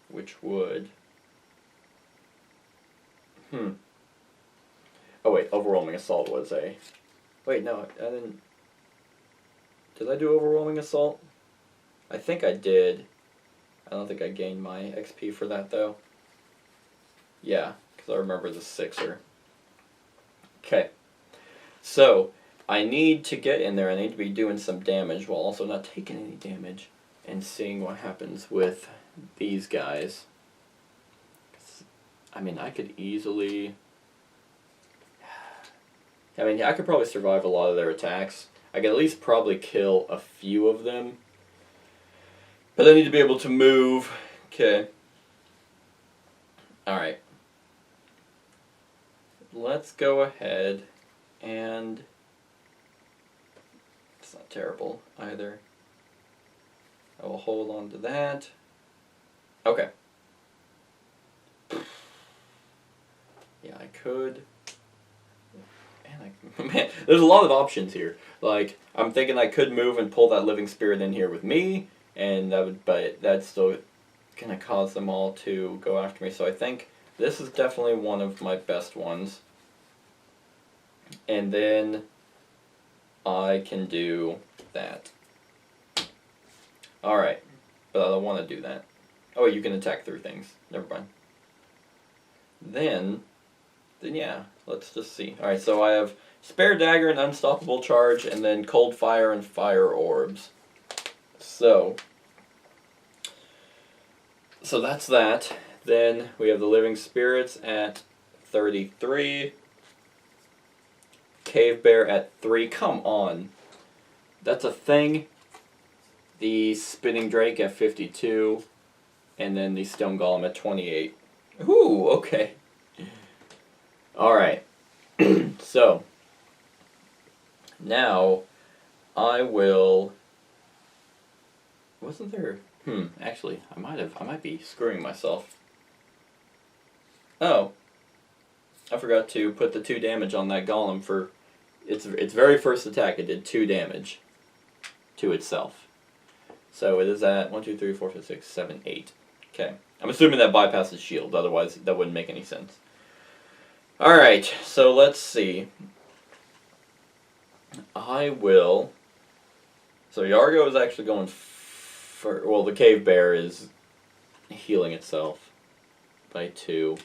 Which would. Oh wait, Overwhelming Assault was a. Wait, no, I didn't. Did I do Overwhelming Assault? I think I did. I don't think I gained my XP for that, though. Yeah, because I remember the 6er. Okay. So, I need to get in there. I need to be doing some damage while also not taking any damage. And seeing what happens with these guys. I mean, I could easily... I mean, I could probably survive a lot of their attacks. I could at least probably kill a few of them. But I need to be able to move. Okay. Alright. Let's go ahead and... It's not terrible either. I will hold on to that. Okay. Yeah, I could... Man, there's a lot of options here. Like, I'm thinking I could move and pull that living spirit in here with me, and that would, but that's still gonna cause them all to go after me. So I think this is definitely one of my best ones. And then I can do that. Alright, but I don't want to do that. Oh, you can attack through things. Never mind. Then yeah, let's just see. Alright, so I have Spare Dagger and Unstoppable Charge, and then Cold Fire and Fire Orbs. So that's that. Then we have the Living Spirits at 33. Cave Bear at 3. Come on. That's a thing. The Spinning Drake at 52. And then the Stone Golem at 28. Ooh, okay. Alright. So, now I will... Wasn't there... actually, I might be screwing myself. Oh. I forgot to put the 2 damage on that golem for its very first attack. It did 2 damage to itself. So it is at 1, 2, 3, 4, 5, 6, 7, 8. Okay. I'm assuming that bypasses shield, otherwise that wouldn't make any sense. Alright, so let's see. I will... So Yargo is actually going for... Well, the Cave Bear is healing itself by 2.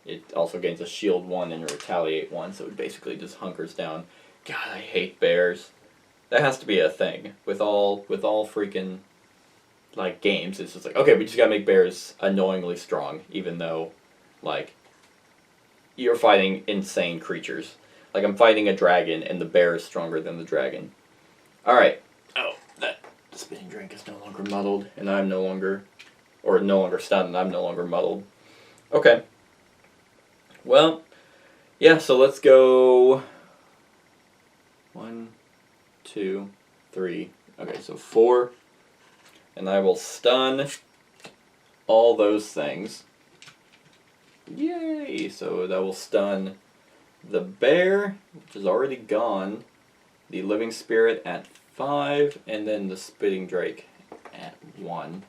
It also gains a shield 1 and a retaliate 1, so it basically just hunkers down. God, I hate bears. That has to be a thing. With all freaking, like, games, it's just like, okay, we just gotta make bears annoyingly strong, even though, like... You're fighting insane creatures. Like, I'm fighting a dragon, and the bear is stronger than the dragon. Alright. Oh, that spinning drink is no longer muddled, and I'm no longer... Or no longer stunned, and I'm no longer muddled. Okay. Well, yeah, so let's go... 1, 2, 3... Okay, so 4. And I will stun all those things. Yay! So that will stun the bear, which is already gone, the living spirit at 5, and then the spitting drake at 1.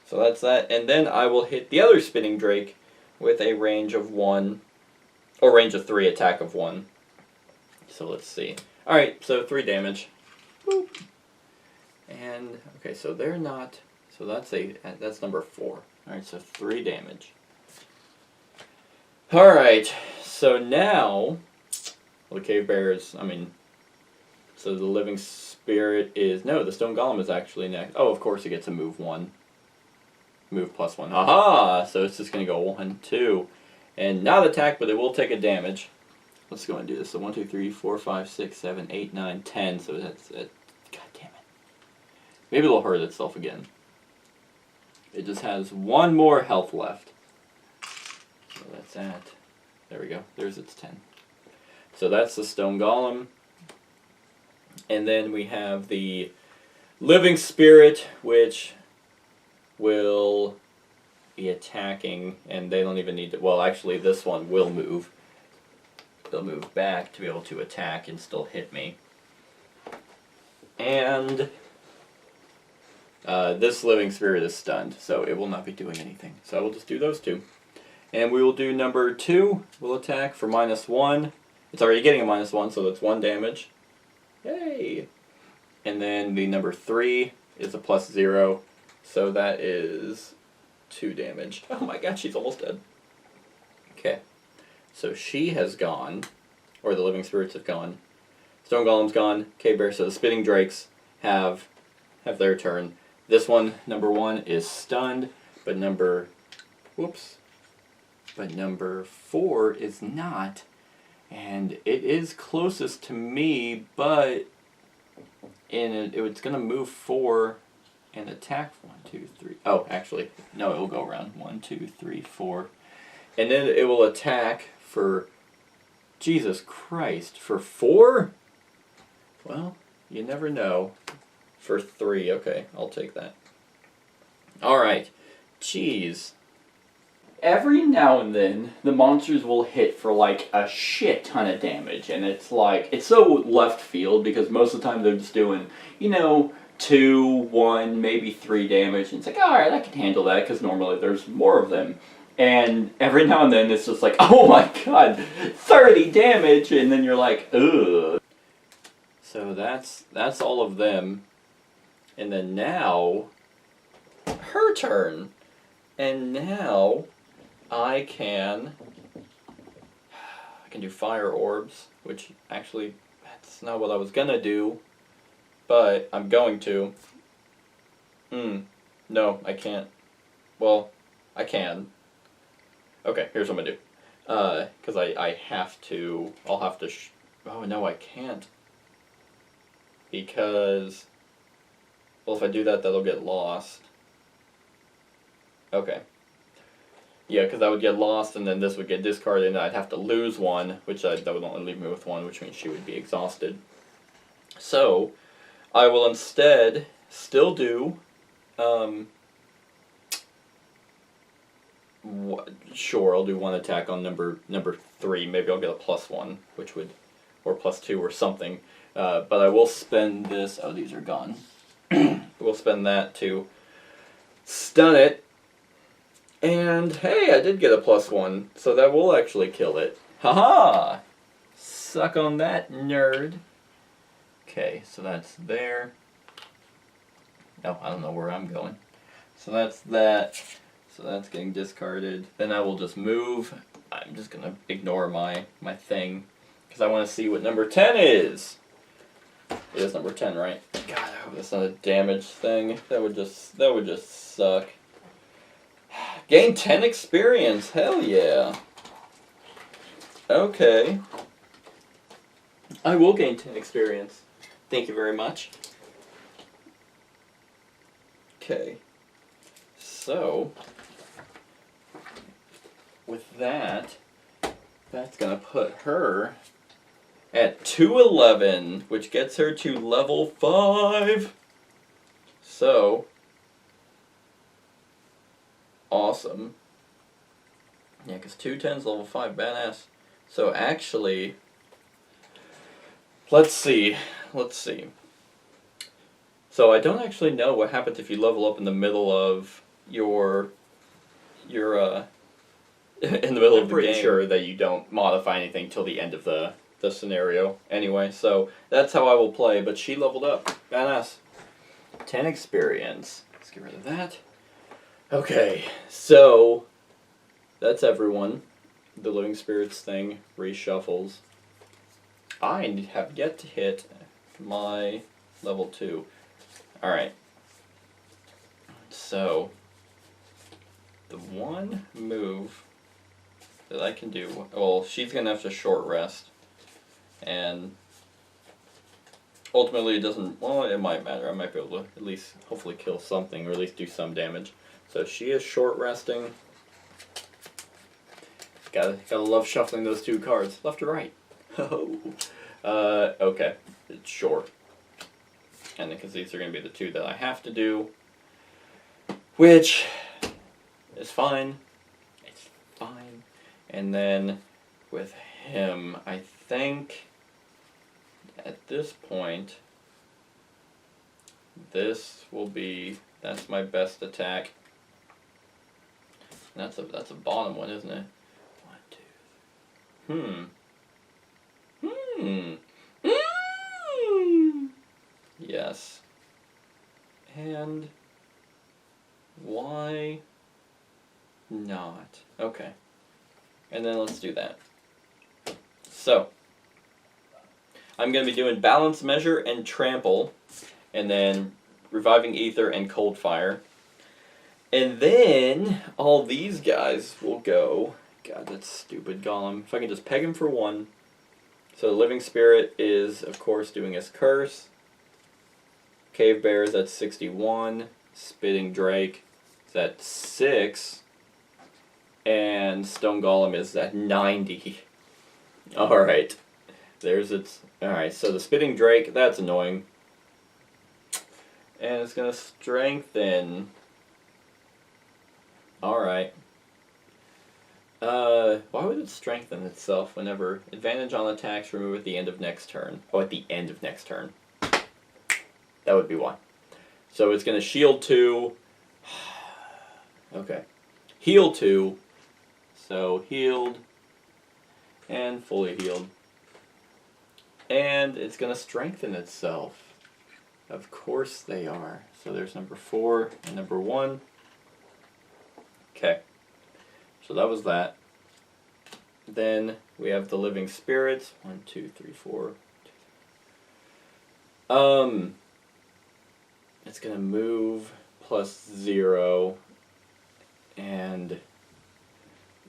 So that's that, and then I will hit the other spitting drake with a range of 1, or range of 3, attack of 1. So let's see. Alright, so 3 damage. Boop. And, okay, so they're not, so that's number 4. Alright, so 3 damage. Alright, so now, well, the Cave Bear is, so the Living Spirit is, no, the Stone Golem is actually next. Oh, of course it gets a move 1. Move plus 1. Aha! So it's just going to go 1, 2. And not attack, but it will take a damage. Let's go and do this. So 1, 2, 3, 4, 5, 6, 7, 8, 9, 10. So that's it. God damn it. Maybe it'll hurt itself again. It just has 1 more health left. So that's at, there we go, there's its 10. So that's the Stone Golem. And then we have the Living Spirit, which will be attacking, and they don't even need to, well, actually this one will move. They'll move back to be able to attack and still hit me. And this Living Spirit is stunned, so it will not be doing anything. So I will just do those 2. And we will do number 2. We'll attack for -1. It's already getting a -1, so that's 1 damage. Yay! And then the number 3 is a +0. So that is 2 damage. Oh my god, she's almost dead. Okay. So she has gone, or the living spirits have gone. Stone Golem's gone. K-Bear, so the Spitting Drakes have their turn. This one, number 1, is stunned, but number 4 is not. And it is closest to me, but it's going to move 4 and attack 1, 2, 3. Oh, actually, no, it will go around 1, 2, 3, 4. And then it will attack for, Jesus Christ, for 4? Well, you never know. For 3, okay, I'll take that. Alright, jeez. Every now and then, the monsters will hit for like a shit ton of damage, and it's like, it's so left field because most of the time they're just doing, 2, 1, maybe 3 damage, and it's like, alright, I can handle that because normally there's more of them. And every now and then it's just like, oh my god, 30 damage, and then you're like, ugh. So that's all of them. And then now, her turn. And now, I can do fire orbs, which actually, that's not what I was gonna do, but I'm going to. No, I can't. Well, I can. Okay, here's what I'm gonna do. Because I'll have to, oh no, I can't. Because, well, if I do that, that'll get lost. Okay. Yeah, because I would get lost, and then this would get discarded, and I'd have to lose one, that would only leave me with 1, which means she would be exhausted. So, I will instead still do, sure, I'll do 1 attack on number 3. Maybe I'll get a +1, which would, or +2 or something. But I will spend this. Oh, these are gone. We'll spend that to stun it. And hey, I did get a +1, so that will actually kill it. Haha! Suck on that, nerd. Okay, so that's there. No, I don't know where I'm going. So that's that. So that's getting discarded. Then I will just move. I'm just gonna ignore my thing because I want to see what number 10 is. It is number 10, right? God, I hope that's not a damage thing. That would just suck. Gain 10 experience. Hell yeah. Okay. I will gain 10 experience. Thank you very much. Okay. So, with that, that's going to put her at 211, which gets her to level 5. So, awesome. Yeah, because 210's level 5, badass. So actually, let's see. So I don't actually know what happens if you level up in the middle of your in the middle of the game. I'm pretty sure that you don't modify anything till the end of the scenario. Anyway, so that's how I will play, but she leveled up. Badass. 10 experience. Let's get rid of that. Okay, so that's everyone. The Living Spirits thing reshuffles. I have yet to hit my level 2. Alright. So, the one move that I can do, well, she's going to have to short rest. And ultimately it doesn't, well, it might matter. I might be able to at least hopefully kill something or at least do some damage. So she is short resting. Gotta love shuffling those 2 cards, left to right. Okay, it's short. And because these are going to be the 2 that I have to do, which is fine. It's fine. And then with him, I think at this point, this will be, that's my best attack. And that's a bottom one, isn't it? 1, 2. Yes. And why not? Okay. And then let's do that. So, I'm going to be doing Balance Measure and Trample, and then Reviving Ether and Cold Fire. And then all these guys will go... God, that's stupid, Golem. If I can just peg him for 1. So the Living Spirit is, of course, doing his Curse. Cave Bear is at 61. Spitting Drake is at 6. And Stone Golem is at 90. Alright. There's its... Alright, so the Spitting Drake, that's annoying. And it's going to strengthen. Alright. Why would it strengthen itself whenever... Advantage on attacks removed at the end of next turn. Oh, at the end of next turn. That would be why. So it's going to shield 2. Okay. Heal 2. So healed. And fully healed. And it's going to strengthen itself. Of course they are. So there's number 4 and number 1. Okay. So that was that. Then we have the Living Spirits. 1, 2, 3, 4. It's going to move +0. And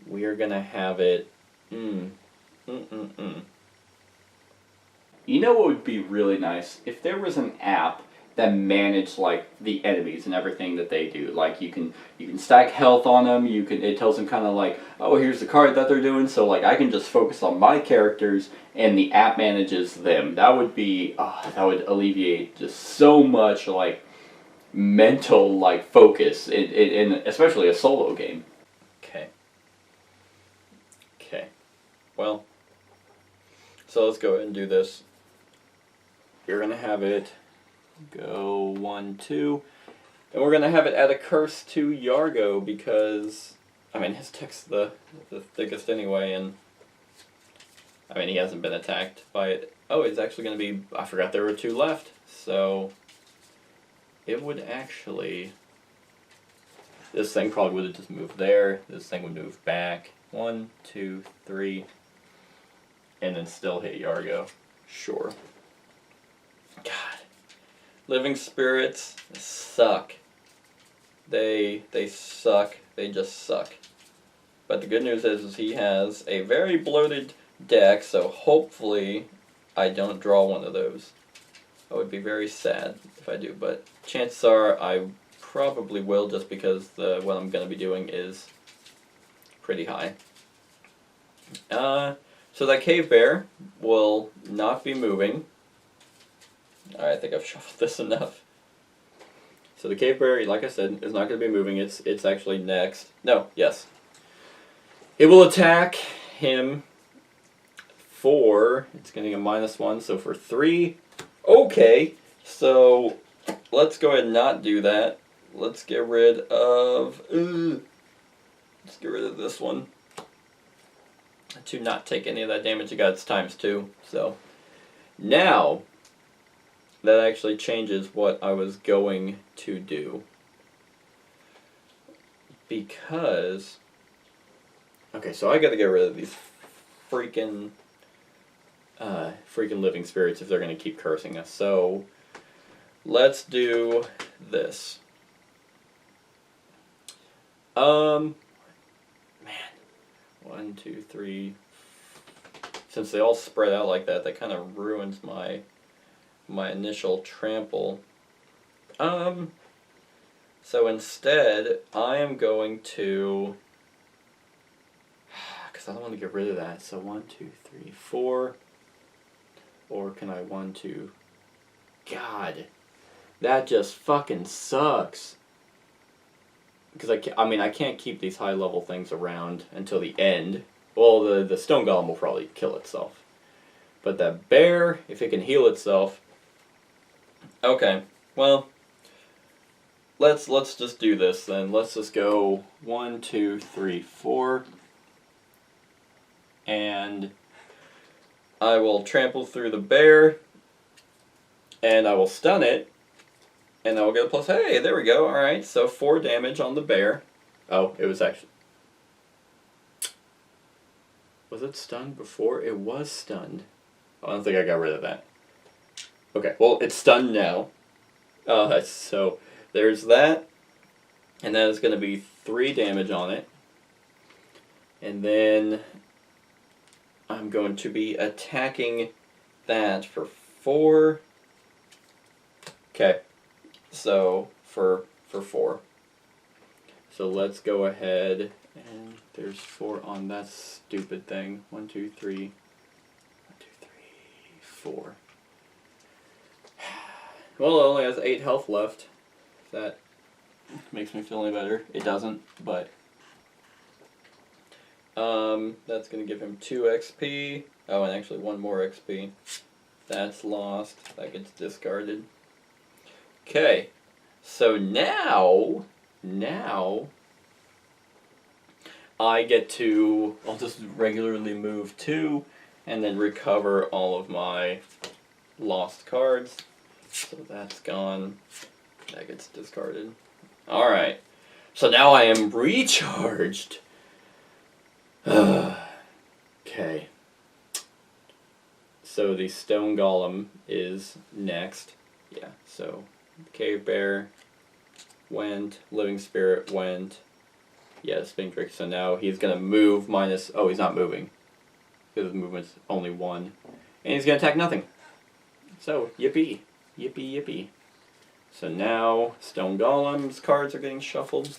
we are going to have it... You know what would be really nice? If there was an app that managed like the enemies and everything that they do. Like you can stack health on them. It tells them kind of like, oh, here's the card that they're doing. So like I can just focus on my characters and the app manages them. That would be that would alleviate just so much like mental like focus in especially a solo game. Okay. Well, so let's go ahead and do this. You're going to have it go 1, 2. And we're going to have it add a curse to Yargo because, I mean, his tech's the thickest anyway, and, I mean, he hasn't been attacked by it. Oh, it's actually going to be, I forgot there were 2 left, so it would actually, this thing probably would have just moved there, this thing would move back, 1, 2, 3, and then still hit Yargo. Sure. God. Living Spirits suck. They suck. They just suck. But the good news is he has a very bloated deck, so hopefully I don't draw one of those. I would be very sad if I do, but chances are I probably will just because what I'm going to be doing is pretty high. So that Cave Bear will not be moving. I think I've shuffled this enough. So the Cave Bear, like I said, is not going to be moving. It's actually next. No, yes. It will attack him for, it's getting a -1, so for 3. Okay, so let's go ahead and not do that. Let's get rid of, let's get rid of this one. To not take any of that damage, it got its ×2. So now that actually changes what I was going to do. Because, okay, so I gotta get rid of these freaking Living Spirits if they're gonna keep cursing us. So let's do this. Man, 1, 2, 3. Since they all spread out like that, that kind of ruins my initial trample. So instead, I am going to, because I don't want to get rid of that. So 1, 2, 3, 4. Or can I 1, 2? God, that just fucking sucks. Because I can't keep these high level things around until the end. Well, the Stone Golem will probably kill itself. But that bear, if it can heal itself. Okay, well, let's just do this then. Let's just go 1, 2, 3, 4. And I will trample through the bear. And I will stun it. And then we'll get a plus. Hey, there we go. Alright, so 4 damage on the bear. Oh, it was actually... Was it stunned before? It was stunned. I don't think I got rid of that. Okay, well, it's stunned now. So there's that. And then it's going to be 3 damage on it. And then I'm going to be attacking that for 4. Okay, so for 4. So let's go ahead, and there's 4 on that stupid thing. 1, 2, 3. 1, 2, 3, 4. Well, it only has 8 health left. If that makes me feel any better. It doesn't, but that's going to give him 2 XP. Oh, and actually 1 more XP. That's lost. That gets discarded. Okay, so now I get to, I'll just regularly move 2 and then recover all of my lost cards. So that's gone. That gets discarded. Alright, so now I am recharged. Okay. So the Stone Golem is next. Yeah, so Cave Bear went, Living Spirit went. Yeah, Spinning Trick. So now he's going to move minus... Oh, he's not moving. Because his movement's only 1. And he's going to attack nothing. So, yippee. Yippee, yippee. So now, Stone Golem's cards are getting shuffled.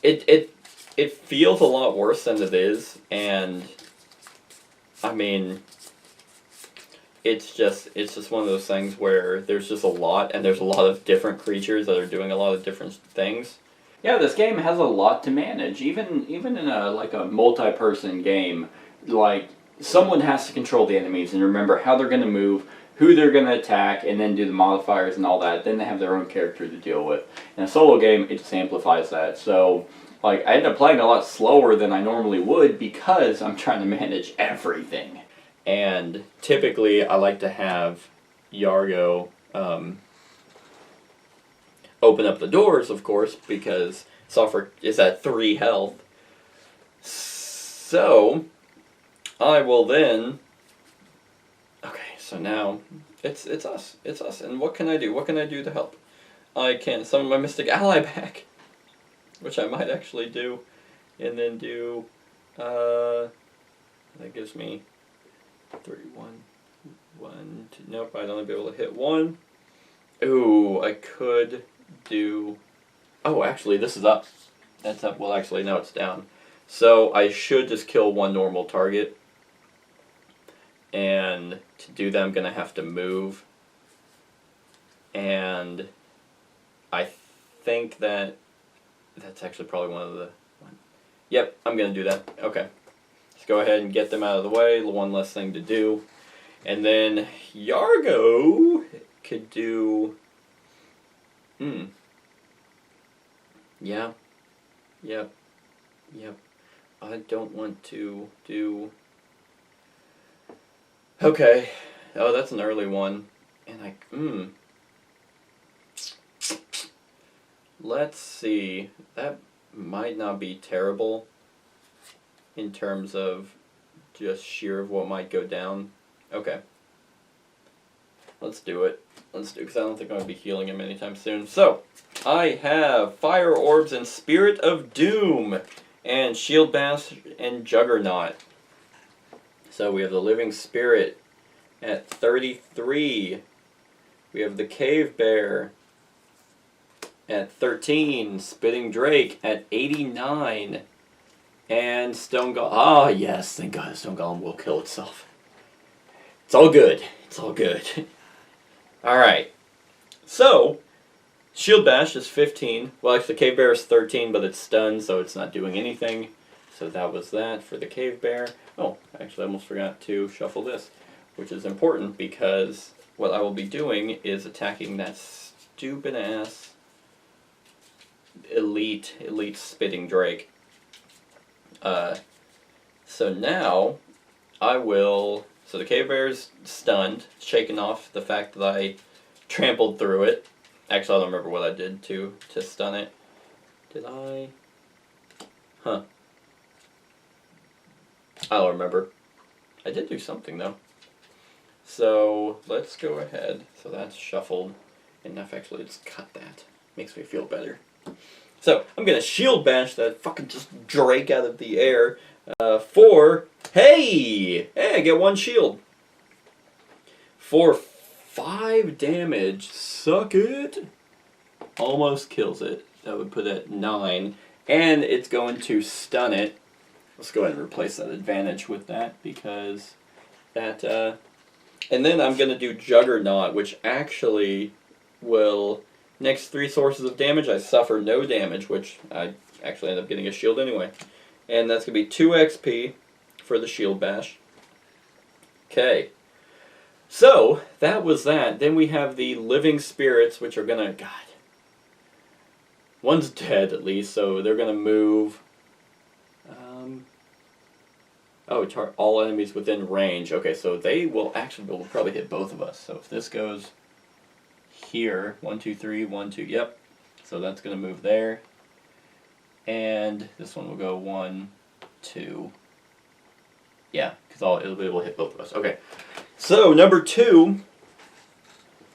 It feels a lot worse than it is. And, I mean... It's just one of those things where there's just a lot, and there's a lot of different creatures that are doing a lot of different things. Yeah, this game has a lot to manage. Even in a multi-person game, like someone has to control the enemies and remember how they're going to move, who they're going to attack, and then do the modifiers and all that. Then they have their own character to deal with. In a solo game, it just amplifies that. So, like, I end up playing a lot slower than I normally would because I'm trying to manage everything. And typically, I like to have Yargo open up the doors, of course, because Sulfur is at 3 health. So, I will then... Okay, so now, it's us. It's us. And what can I do? What can I do to help? I can summon my Mystic Ally back, which I might actually do. And then do... that gives me... 3, 1, 2, nope, I'd only be able to hit 1. Ooh, I could do... Oh, actually, this is up. That's up. Well, actually, no, it's down. So, I should just kill 1 normal target. And to do that, I'm going to have to move. And I think that's actually probably one of the... Yep, I'm going to do that. Okay. Let's go ahead and get them out of the way. One less thing to do. And then Yargo could do... Yeah. Yep. I don't want to do... Okay. Oh, that's an early one. And Let's see. That might not be terrible in terms of just sheer of what might go down. Okay. Let's do it. Because I don't think I'm going to be healing him anytime soon. So, I have Fire Orbs and Spirit of Doom, and Shield Bash and Juggernaut. So we have the Living Spirit at 33. We have the Cave Bear at 13. Spitting Drake at 89. And Stone Golem. Ah, yes, thank God Stone Golem will kill itself. It's all good. It's all good. Alright. So, Shield Bash is 15. Well, actually, Cave Bear is 13, but it's stunned, so it's not doing anything. So that was that for the Cave Bear. Oh, actually, I almost forgot to shuffle this, which is important because what I will be doing is attacking that stupid-ass elite Spitting Drake. So now, I will... So the Cave Bear's stunned, shaking off the fact that I trampled through it. Actually, I don't remember what I did to stun it. Did I? Huh. I don't remember. I did do something, though. So, let's go ahead. So that's shuffled. Enough, actually, let's cut that. Makes me feel better. So, I'm going to shield bash that fucking just Drake out of the air for... Hey! Hey, I get 1 shield. For 5 damage. Suck it. Almost kills it. That would put it at 9. And it's going to stun it. Let's go ahead and replace that advantage with that, because that... And then I'm going to do Juggernaut, which actually will... Next 3 sources of damage, I suffer no damage, which I actually end up getting a shield anyway. And that's going to be 2 XP for the shield bash. Okay. So, that was that. Then we have the living spirits, which are going to... God. One's dead, at least, so they're going to move... all enemies within range. Okay, so they will probably hit both of us. So if this goes here, 1, 2, 3, 1, 2, yep. So that's going to move there. And this one will go 1, 2. Yeah, because it will hit both of us. Okay, so number 2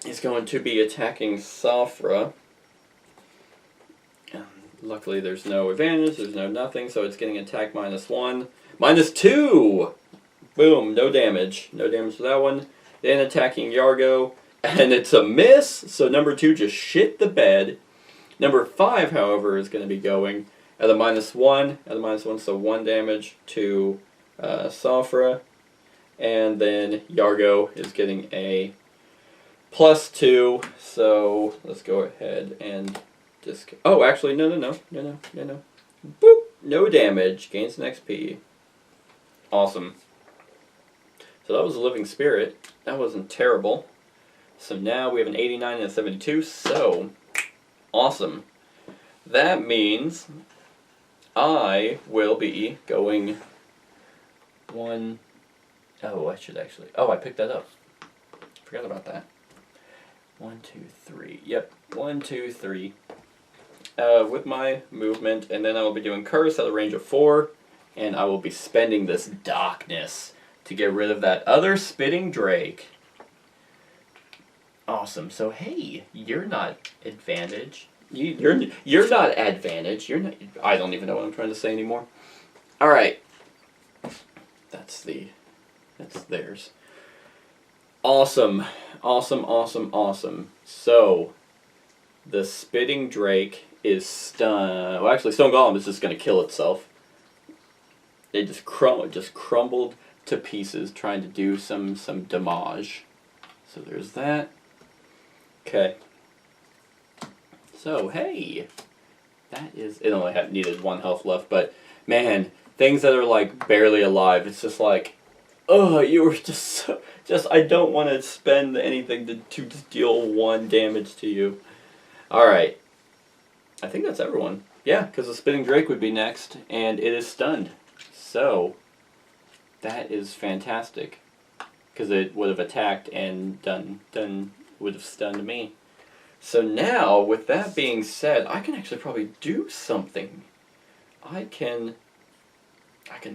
is going to be attacking Safra. Luckily there's no advantage, there's no nothing, so it's getting attack -1. -2! Boom, no damage. No damage to that one. Then attacking Yargo, and it's a miss, so number 2 just shit the bed. Number 5, however, is going to be going at a -1, so 1 damage to Safra. And then Yargo is getting a +2, so let's go ahead and just... Oh, actually, no. Boop! No damage, gains an XP. Awesome. So that was a living spirit. That wasn't terrible. So now we have an 89 and a 72, so awesome. That means I will be going 1... Oh, I should actually... Oh, I picked that up. Forgot about that. 1, 2, 3. Yep, 1, 2, 3. With my movement, and then I will be doing Curse at a range of 4, and I will be spending this darkness to get rid of that other spitting Drake. Awesome. So hey, you're not advantage. You're not advantage. You're not. I don't even know what I'm trying to say anymore. All right. That's theirs. Awesome. So the spitting Drake is stunned. Well, actually, Stone Golem is just going to kill itself. It just crumbled to pieces, trying to do some damage. So there's that. Okay. So hey, that is. It only needed 1 health left, but man, things that are like barely alive, it's just like, oh, you were just I don't want to spend anything to just deal 1 damage to you. All right. I think that's everyone. Yeah, because the spitting Drake would be next, and it is stunned. So, that is fantastic. Because it would have attacked and would have stunned me. So now, with that being said, I can actually probably do something. I can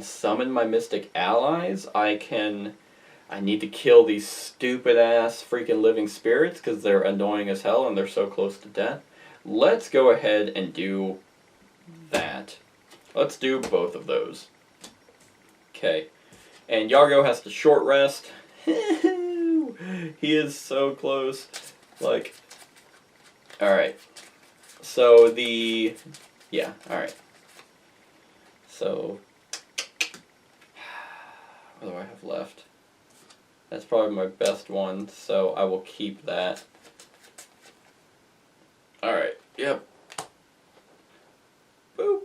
summon my mystic allies. I need to kill these stupid ass freaking living spirits because they're annoying as hell and they're so close to death. Let's go ahead and do that. Let's do both of those. Okay. And Yargo has to short rest. He is so close. Like, alright. So yeah, alright. So, what do I have left? That's probably my best one, so I will keep that. Alright, yep. Boop.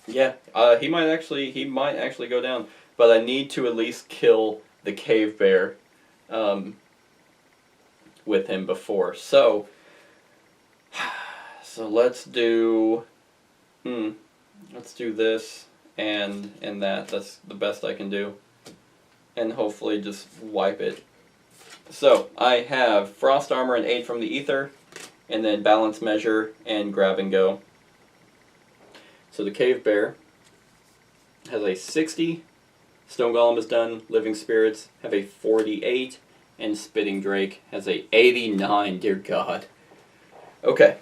Yeah, he might actually go down, but I need to at least kill the cave bear with him before. So let's do this and that. That's the best I can do. And hopefully just wipe it So I have Frost Armor and Aid from the Ether, and then Balance Measure and Grab and Go. So the Cave Bear has a 60. Stone Golem is done. Living Spirits have a 48. And Spitting Drake has a 89. Dear God. Okay.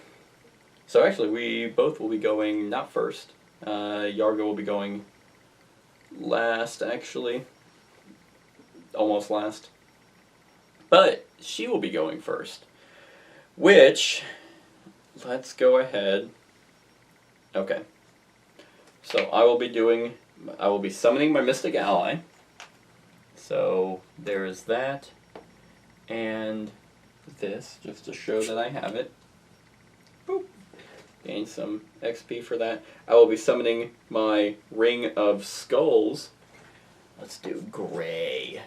So actually, we both will be going not first. Yargo will be going last, actually. Almost last. But she will be going first. Which, let's go ahead. Okay. So I will be summoning my Mystic Ally. So there is that. And this, just to show that I have it. Boop. Gain some XP for that. I will be summoning my Ring of Skulls. Let's do gray.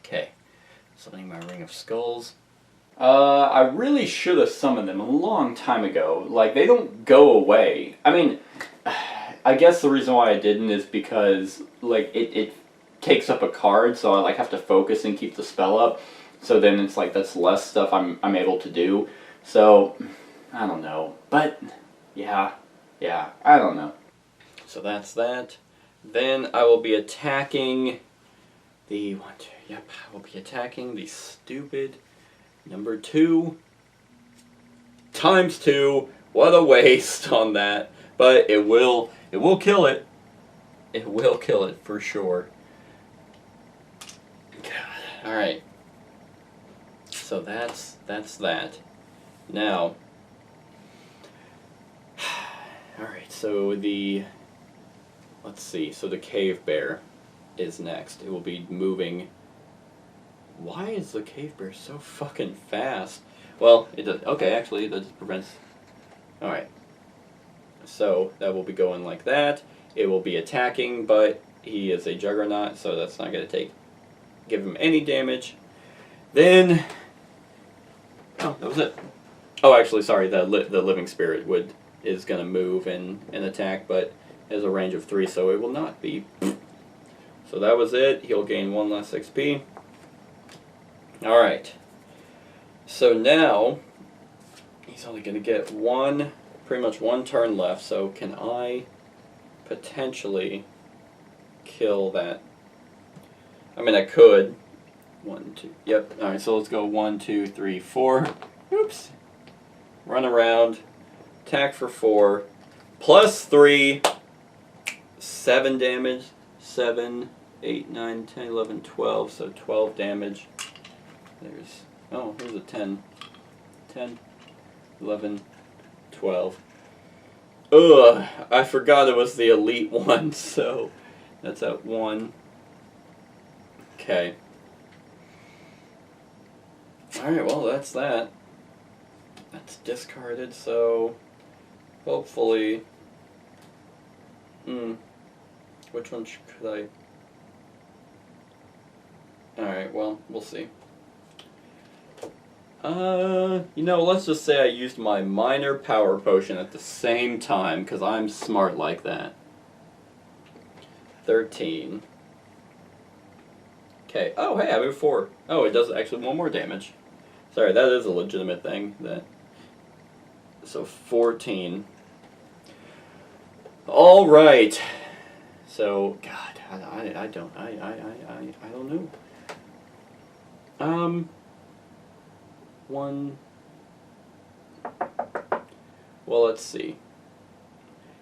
Okay. Summoning my Ring of Skulls. I really should have summoned them a long time ago. Like, they don't go away. I mean, I guess the reason why I didn't is because, like, it takes up a card, so I, like, have to focus and keep the spell up. So then it's like, that's less stuff I'm able to do. So, I don't know. But, yeah, I don't know. So that's that. Then I will be attacking the I will be attacking the stupid number 2 times 2. What a waste on that. But it will kill it. It will kill it for sure. God. All right. So that's that. Now, all right. So let's see. So the Cave Bear is next. It will be moving. Why is the Cave Bear so fucking fast? Well, it does. Okay, actually, that just prevents. All right. So that will be going like that. It will be attacking, but he is a Juggernaut, so that's not going to give him any damage. Then, oh, that was it. Oh, actually, sorry. The Living Spirit is going to move and attack, but has a range of 3, so it will not be. So that was it. He'll gain 1 less XP. All right. So now he's only going to get pretty much one turn left. So can I potentially kill that? I mean, I could. 1, 2. Yep. All right. So let's go 1, 2, 3, 4. Oops. Run around. Attack for 4. Plus 3. 7 damage. 7, 8, 9, 10, 11, 12. So 12 damage. Here's a 10. 10, 11, 12. Ugh, I forgot it was the elite one, so that's at 1. Okay. Alright, well, that's that. That's discarded, so hopefully. Which one could I? Alright, well, we'll see. Let's just say I used my minor power potion at the same time, because I'm smart like that. 13. Okay. Oh, hey, I moved 4. Oh, it does actually 1 more damage. Sorry, that is a legitimate thing. So 14. All right. So, God, I don't know. 1. Well, let's see.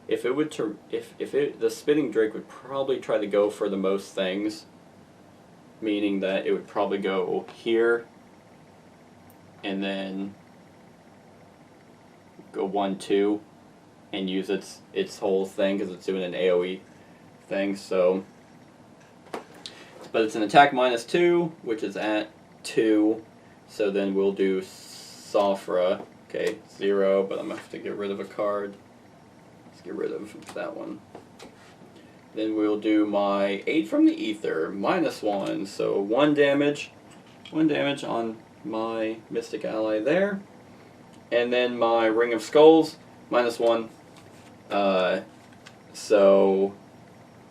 If it would the Spitting Drake would probably try to go for the most things, meaning that it would probably go here, and then go 1, 2, and use its whole thing because it's doing an AOE thing. So, but it's an attack -2, which is at 2. So then we'll do Safra. Okay, 0, but I'm going to have to get rid of a card. Let's get rid of that one. Then we'll do my Aid from the Ether, -1. So 1 damage. 1 damage on my Mystic Ally there. And then my Ring of Skulls, -1. So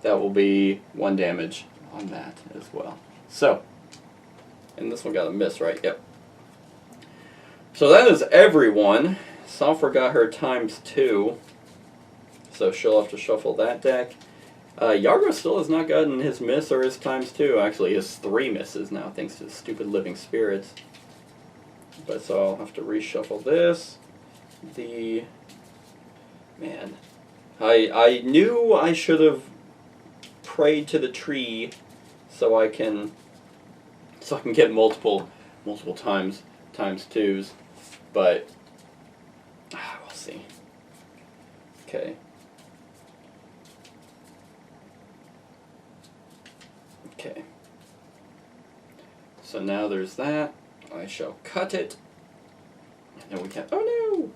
that will be 1 damage on that as well. So, And this one got a miss, right? Yep. So that is everyone. Sulfur got her ×2. So she'll have to shuffle that deck. Yargo still has not gotten his miss or his ×2. Actually, he has 3 misses now, thanks to the stupid living spirits. But so I'll have to reshuffle this. Man. I knew I should have prayed to the tree so I can get multiple ×2s, but we'll see. Okay. Okay. So now there's that. I shall cut it. And then we can. Oh no!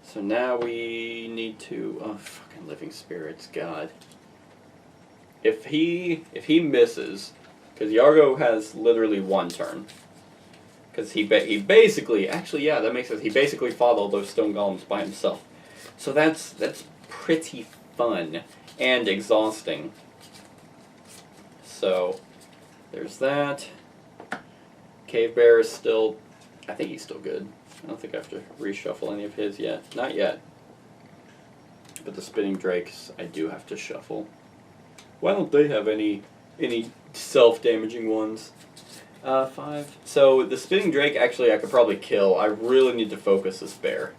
So now we need to. Oh, fucking living spirits, God. If he misses, because Yargo has literally 1 turn. Because he basically, actually, yeah, that makes sense. He basically fought all those Stone Golems by himself. So that's pretty fun and exhausting. So there's that. Cave Bear is still, I think he's still good. I don't think I have to reshuffle any of his yet. Not yet. But the Spinning Drakes, I do have to shuffle. Why don't they have any self-damaging ones? 5. So the Spinning Drake, actually, I could probably kill. I really need to focus this bear.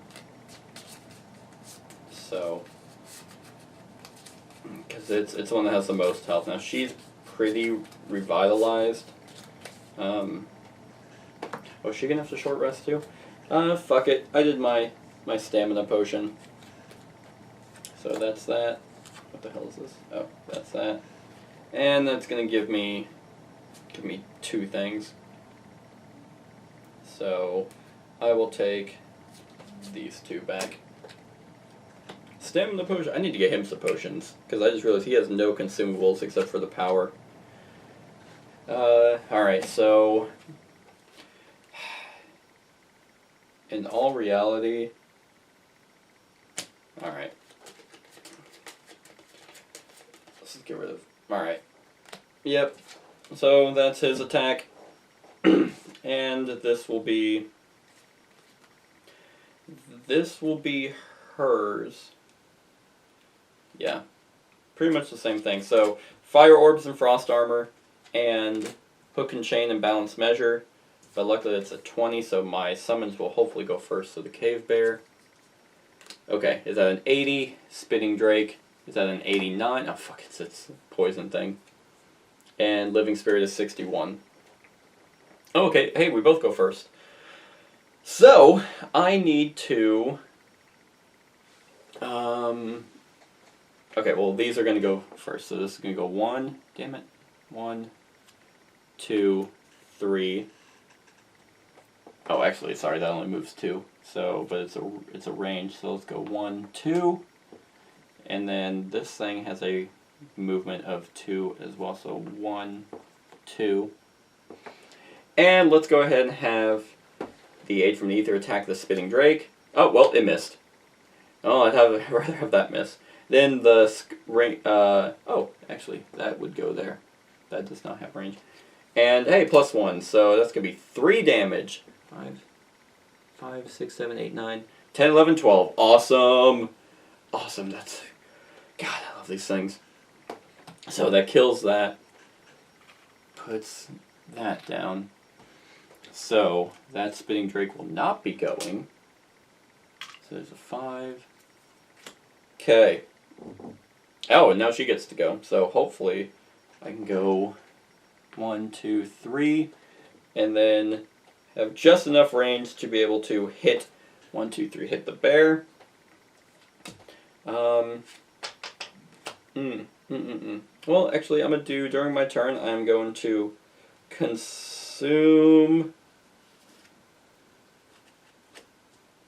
So, because it's the one that has the most health. Now she's pretty revitalized. Oh, is she gonna have to short rest too? Fuck it. I did my stamina potion. So that's that. What the hell is this? Oh, that's that. And that's gonna give me 2 things. So I will take these 2 back. Stamina potion. I need to get him some potions because I just realized he has no consumables except for the power. Alright, so in all reality, alright. Let's just get rid of, alright. Yep, so that's his attack. And this will be hers. Yeah, pretty much the same thing. So, Fire Orbs and Frost Armor, and Hook and Chain and Balance Measure. But luckily it's a 20, so my summons will hopefully go first. So the Cave Bear. Okay, is that an 80? Spitting Drake. Is that an 89? Oh fuck, it's a poison thing. And Living Spirit is 61. Oh, okay, hey, we both go first. So, I need to... Okay, well, these are going to go first. So this is going to go 1, damn it, 1, 2, 3. Oh, actually, sorry, that only moves 2. So, but it's a range. So let's go 1, 2, and then this thing has a movement of 2 as well. So 1, 2, and let's go ahead and have the Aid from the Ether attack the Spitting Drake. Oh well, it missed. Oh, I'd rather have that miss. Then the oh, actually, that would go there. That does not have range. And hey, +1, so that's gonna be 3 damage. 5, 6, 7, 8, 9, 10, 11, 12. Awesome, awesome. That's, God, I love these things. So that kills that. Puts that down. So that Spitting Drake will not be going. So there's a 5. Okay. Oh, and now she gets to go. So hopefully I can go 1, 2, 3, and then have just enough range to be able to hit 1, 2, 3, hit the bear. Well, actually, I'm going to do, during my turn, I'm going to consume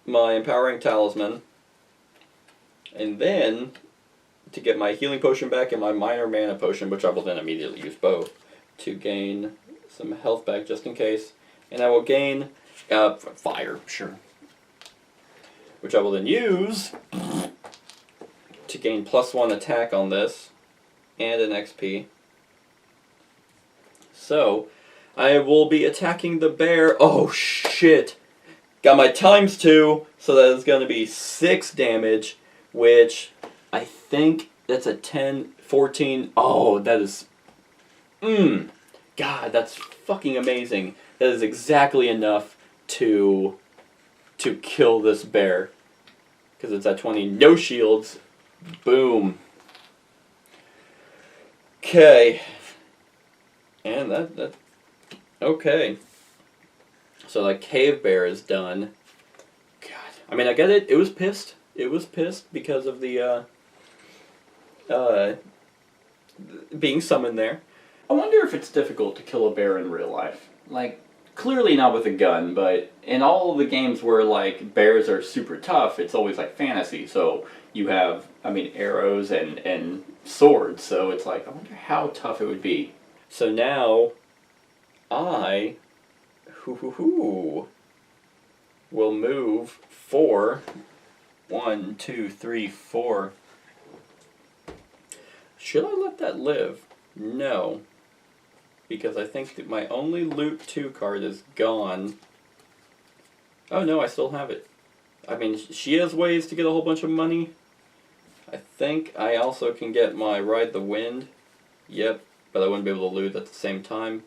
my Empowering Talisman, and then to get my Healing Potion back and my Minor Mana Potion, which I will then immediately use both, to gain some health back just in case. And I will gain Fire, sure, which I will then use to gain +1 attack on this and an XP. So I will be attacking the bear. Oh, shit. Got my ×2, so that is going to be 6 damage, which I think that's a 10, 14. Oh, that is... God, that's fucking amazing. That is exactly enough to kill this bear. Because it's at 20. No shields. Boom. Okay. And that... Okay. So the cave bear is done. God. I mean, I get it. It was pissed. It was pissed because of the, being summoned there. I wonder if it's difficult to kill a bear in real life. Like, clearly not with a gun, but in all of the games where, like, bears are super tough, it's always, like, fantasy. So you have, I mean, arrows and swords. So it's like, I wonder how tough it would be. So now, I... will move 4. 1, 2, 3, 4. Should I let that live? No. Because I think that my only loot 2 card is gone. Oh no, I still have it. I mean, she has ways to get a whole bunch of money. I think I also can get my Ride the Wind. Yep, but I wouldn't be able to loot at the same time.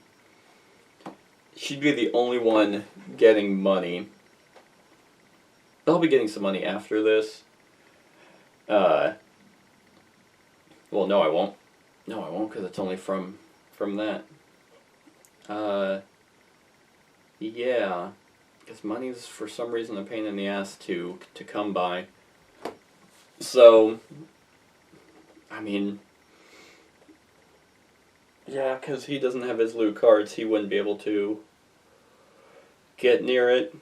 She'd be the only one getting money. I'll be getting some money after this. Well, no, I won't. No, I won't, because it's only from that. Yeah. Because money's, for some reason, a pain in the ass to come by. So, I mean... Yeah, because he doesn't have his loot cards, he wouldn't be able to get near it.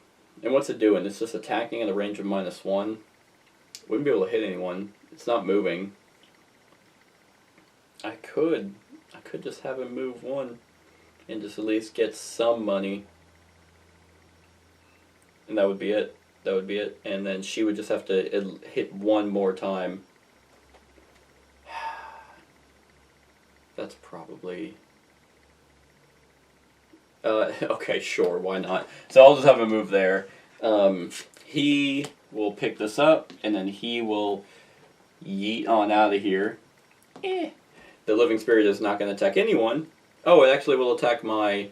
And what's it doing? It's just attacking at a range of -1. Wouldn't be able to hit anyone. It's not moving. I could just have him move 1 and just at least get some money. And that would be it. That would be it. And then she would just have to hit 1 more time. That's probably... okay, sure, why not? So I'll just have him move there. He will pick this up, and then he will yeet on out of here. The living spirit is not going to attack anyone. Oh, it actually will attack my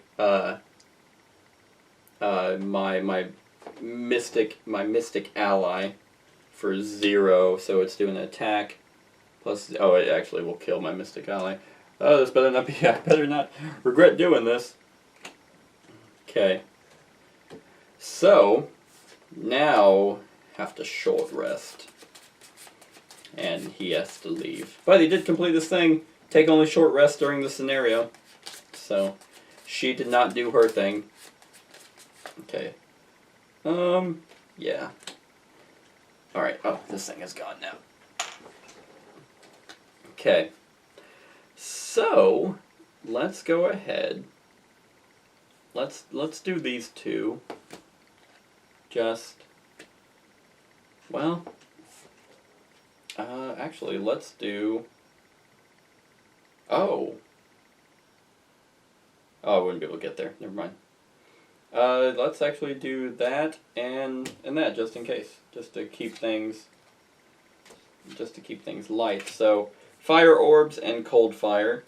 my mystic ally for 0. So it's doing an attack plus. Oh, it actually will kill my mystic ally. Oh, this better not be. I better not regret doing this. Okay. So now have to short rest, and he has to leave. But he did complete this thing. Take only short rest during the scenario. So she did not do her thing. Okay. Yeah. Alright. Oh, this thing is gone now. Okay. So, let's go ahead. Let's do these 2. Just, well, actually, let's do, oh, I wouldn't be able to get there, never mind. Let's actually do that and that, just in case, just to keep things light. So, fire orbs and cold fire.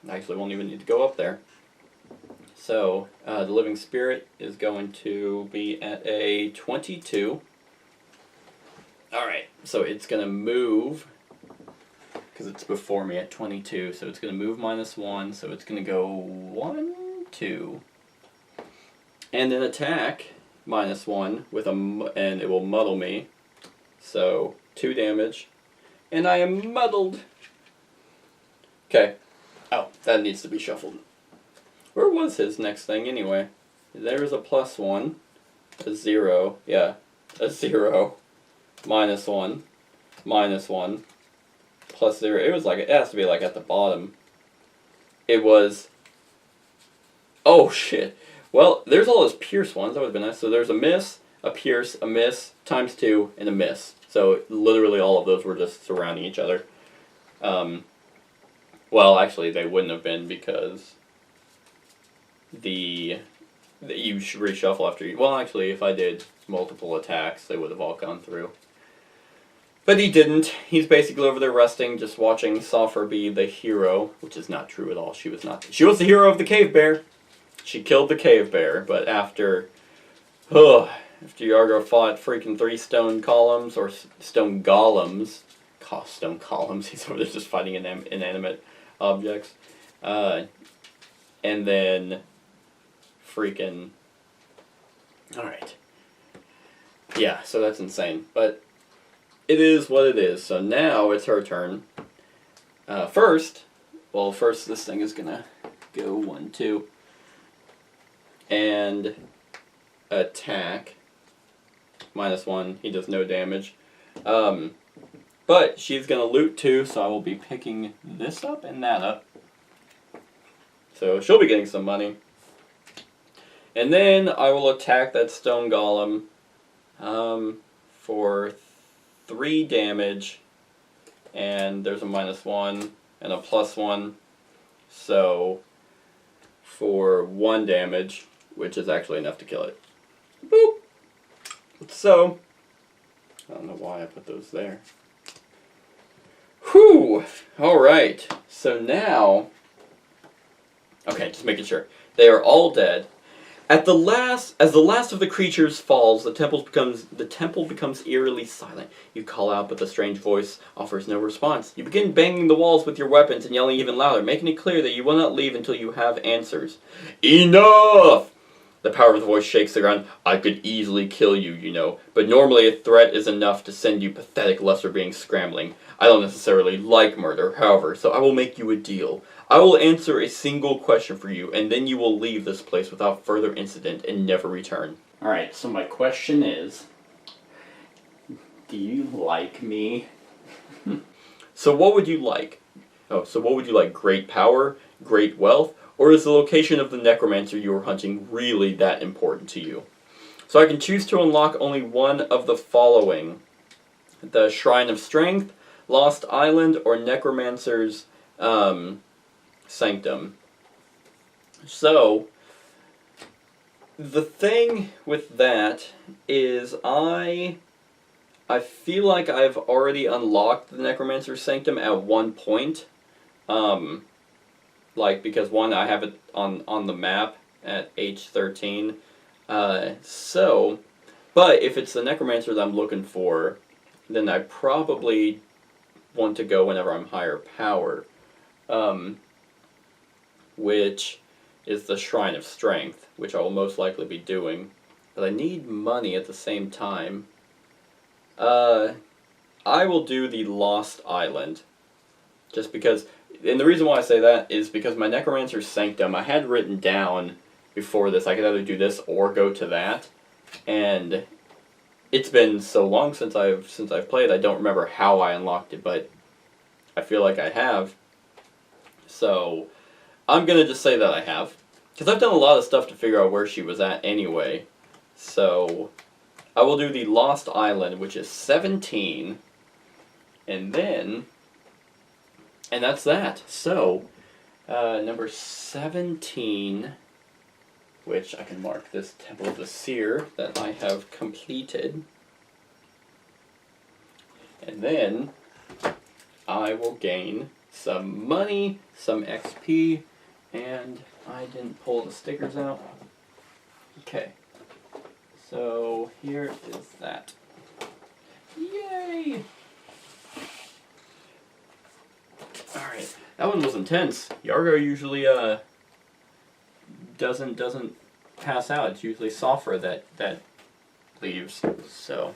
I actually won't even need to go up there. So, the living spirit is going to be at a 22. Alright, so it's going to move, because it's before me at 22, so it's going to move -1, so it's going to go 1, 2. And then attack -1 with and it will muddle me. So, 2 damage. And I am muddled. Okay. Oh, that needs to be shuffled. Where was his next thing anyway? There's a +1, a 0, yeah, a 0, -1, -1, +0. It was like, it has to be like at the bottom. It was, oh shit. Well, there's all those pierce ones, that would have been nice. So there's a miss, a pierce, a miss, ×2, and a miss. So literally all of those were just surrounding each other. Well, actually they wouldn't have been because... you should reshuffle after you. Well, actually, if I did multiple attacks, they would have all gone through. But he didn't. He's basically over there resting, just watching Soffer be the hero, which is not true at all. She was not. She was the hero of the cave bear. She killed the cave bear, but after Yargo fought freaking 3 stone columns, or stone golems, stone columns, he's over there just fighting inanimate objects, and then freaking, alright. Yeah, so that's insane, but it is what it is. So now it's her turn. First this thing is gonna go 1, 2, and attack. -1, he does no damage. But she's gonna loot too, so I will be picking this up and that up. So she'll be getting some money. And then I will attack that stone golem for 3 damage, and there's a -1 and a +1, so for 1 damage, which is actually enough to kill it. Boop! So, I don't know why I put those there. Whew! Alright, so now, okay, just making sure. They are all dead. As the last of the creatures falls, the temple becomes eerily silent. You call out, but the strange voice offers no response. You begin banging the walls with your weapons and yelling even louder, making it clear that you will not leave until you have answers. Enough! The power of the voice shakes the ground. I could easily kill you, you know, but normally a threat is enough to send you pathetic lesser beings scrambling. I don't necessarily like murder, however, so I will make you a deal. I will answer a single question for you, and then you will leave this place without further incident and never return. Alright, so my question is, do you like me? So what would you like? Great power? Great wealth? Or is the location of the necromancer you are hunting really that important to you? So I can choose to unlock only one of the following: the Shrine of Strength, Lost Island, or Necromancer's Sanctum. So, the thing with that is I feel like I've already unlocked the Necromancer's Sanctum at one point. Because one, I have it on the map at H13. But if it's the Necromancer that I'm looking for, then I probably want to go whenever I'm higher power. Which is the Shrine of Strength, which I will most likely be doing. But I need money at the same time. I will do the Lost Island. Just because, and the reason why I say that is because my Necromancer's Sanctum, I had written down before this, I could either do this or go to that. And it's been so long since I've played, I don't remember how I unlocked it, but I feel like I have. So I'm going to just say that I have. Because I've done a lot of stuff to figure out where she was at anyway. So I will do the Lost Island, which is 17. And that's that. So, number 17, which I can mark this Temple of the Seer that I have completed. And then I will gain some money, some XP, and I didn't pull the stickers out. Okay, so here is that. Yay! Alright, that one was intense. Yargo usually doesn't pass out. It's usually Soffer that leaves. So,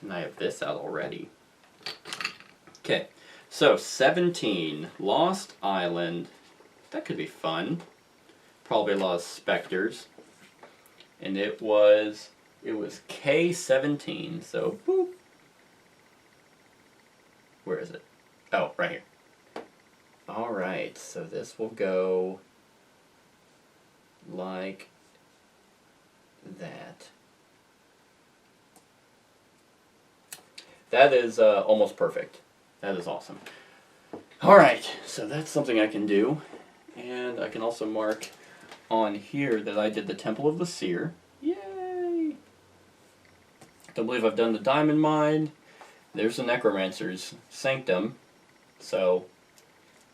and I have this out already. Okay. So, 17, Lost Island. That could be fun. Probably a lot of specters. And it was K17, so boop. Where is it? Oh, right here. Alright, so this will go like that. That is almost perfect. That is awesome. Alright, so that's something I can do. And I can also mark on here that I did the Temple of the Seer. Yay! Don't believe I've done the Diamond Mine. There's the Necromancer's Sanctum. So,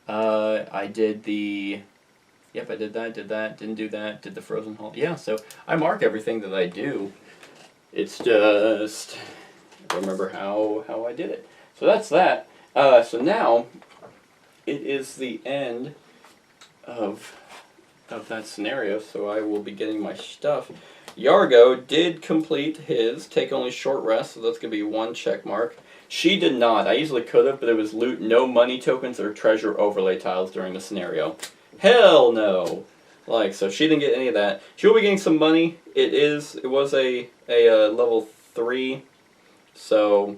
I did the... Yep, I did that, didn't do that, did the Frozen Hall. Yeah, so I mark everything that I do. It's just... I remember how I did it. So that's that. So now, it is the end of that scenario, so I will be getting my stuff. Yargo did complete his take only short rest, so that's going to be 1 check mark. She did not. I easily could have, but it was loot no money tokens or treasure overlay tiles during the scenario. Hell no! Like, so she didn't get any of that. She will be getting some money. It was a level 3, so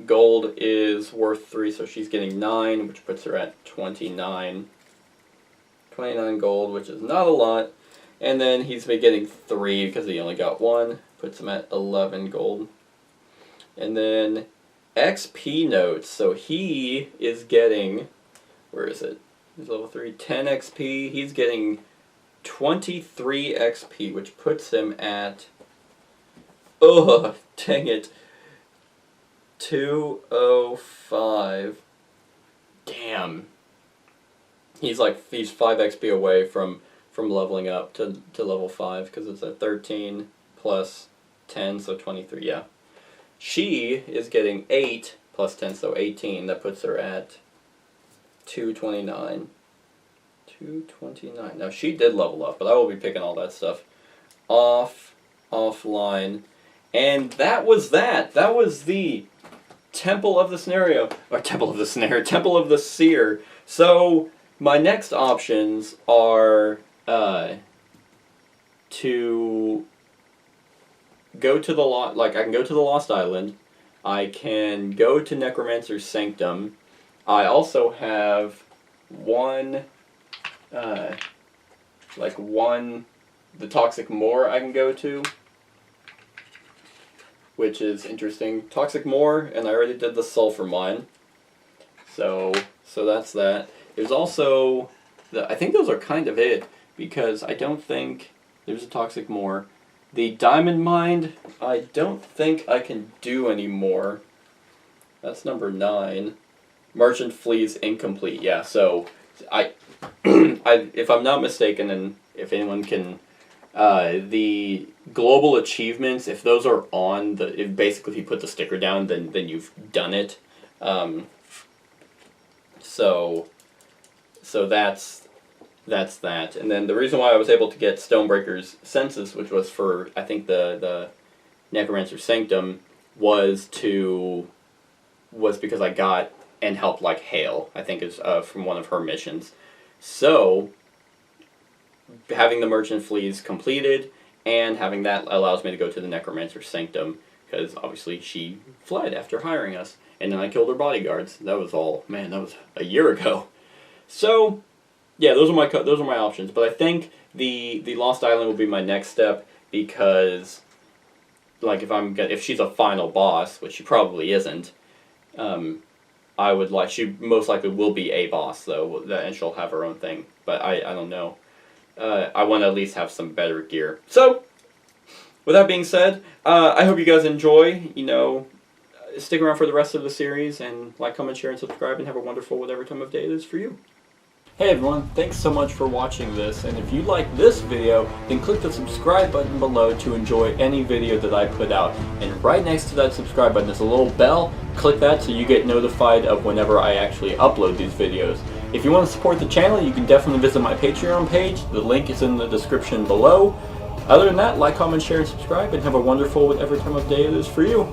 gold is worth 3, so she's getting 9, which puts her at 29. 29 gold, which is not a lot. And then he's been getting 3 because he only got 1. Puts him at 11 gold. And then XP notes. So he is getting, where is it? He's level 3, 10 XP. He's getting 23 XP, which puts him at, oh, dang it, 205. Damn. He's 5 XP away from leveling up to level 5, because it's at 13 plus 10, so 23, yeah. She is getting 8 plus 10, so 18. That puts her at 229. 229. Now, she did level up, but I will be picking all that stuff offline. And that was that. That was the Temple of the Scenario. Or Temple of the Scenario. Temple of the Seer. So, my next options are to go to the I can go to the Lost Island. I can go to Necromancer's Sanctum. I also have the Toxic Moor I can go to, which is interesting. Toxic Moor, and I already did the Sulfur Mine. So that's that. There's also, I think those are kind of it, because I don't think there's a Toxic Moor. The Diamond Mine, I don't think I can do anymore. That's number 9. Merchant Flees incomplete. Yeah, so if I'm not mistaken, and if anyone can, the global achievements, if those are on basically if you put the sticker down, then you've done it. So that's that. And then the reason why I was able to get Stonebreaker's Census, which was for, I think, the Necromancer's Sanctum, was because I got and helped Hale, I think is from one of her missions. So, having the Merchant Flees completed, and having that allows me to go to the Necromancer's Sanctum, because obviously she fled after hiring us, and then I killed her bodyguards. That was all, man, that was a year ago. So, yeah, those are my options. But I think the Lost Island will be my next step, because if she's a final boss, which she probably isn't, she most likely will be a boss though, and she'll have her own thing. But I don't know. I want to at least have some better gear. So, with that being said, I hope you guys enjoy. Stick around for the rest of the series, and like, comment, share, and subscribe, and have a wonderful whatever time of day it is for you. Hey everyone, thanks so much for watching this, and if you like this video, then click the subscribe button below to enjoy any video that I put out. And right next to that subscribe button is a little bell. Click that so you get notified of whenever I actually upload these videos. If you want to support the channel, you can definitely visit my Patreon page. The link is in the description below. Other than that, like, comment, share, and subscribe, and have a wonderful whatever time of day it is for you.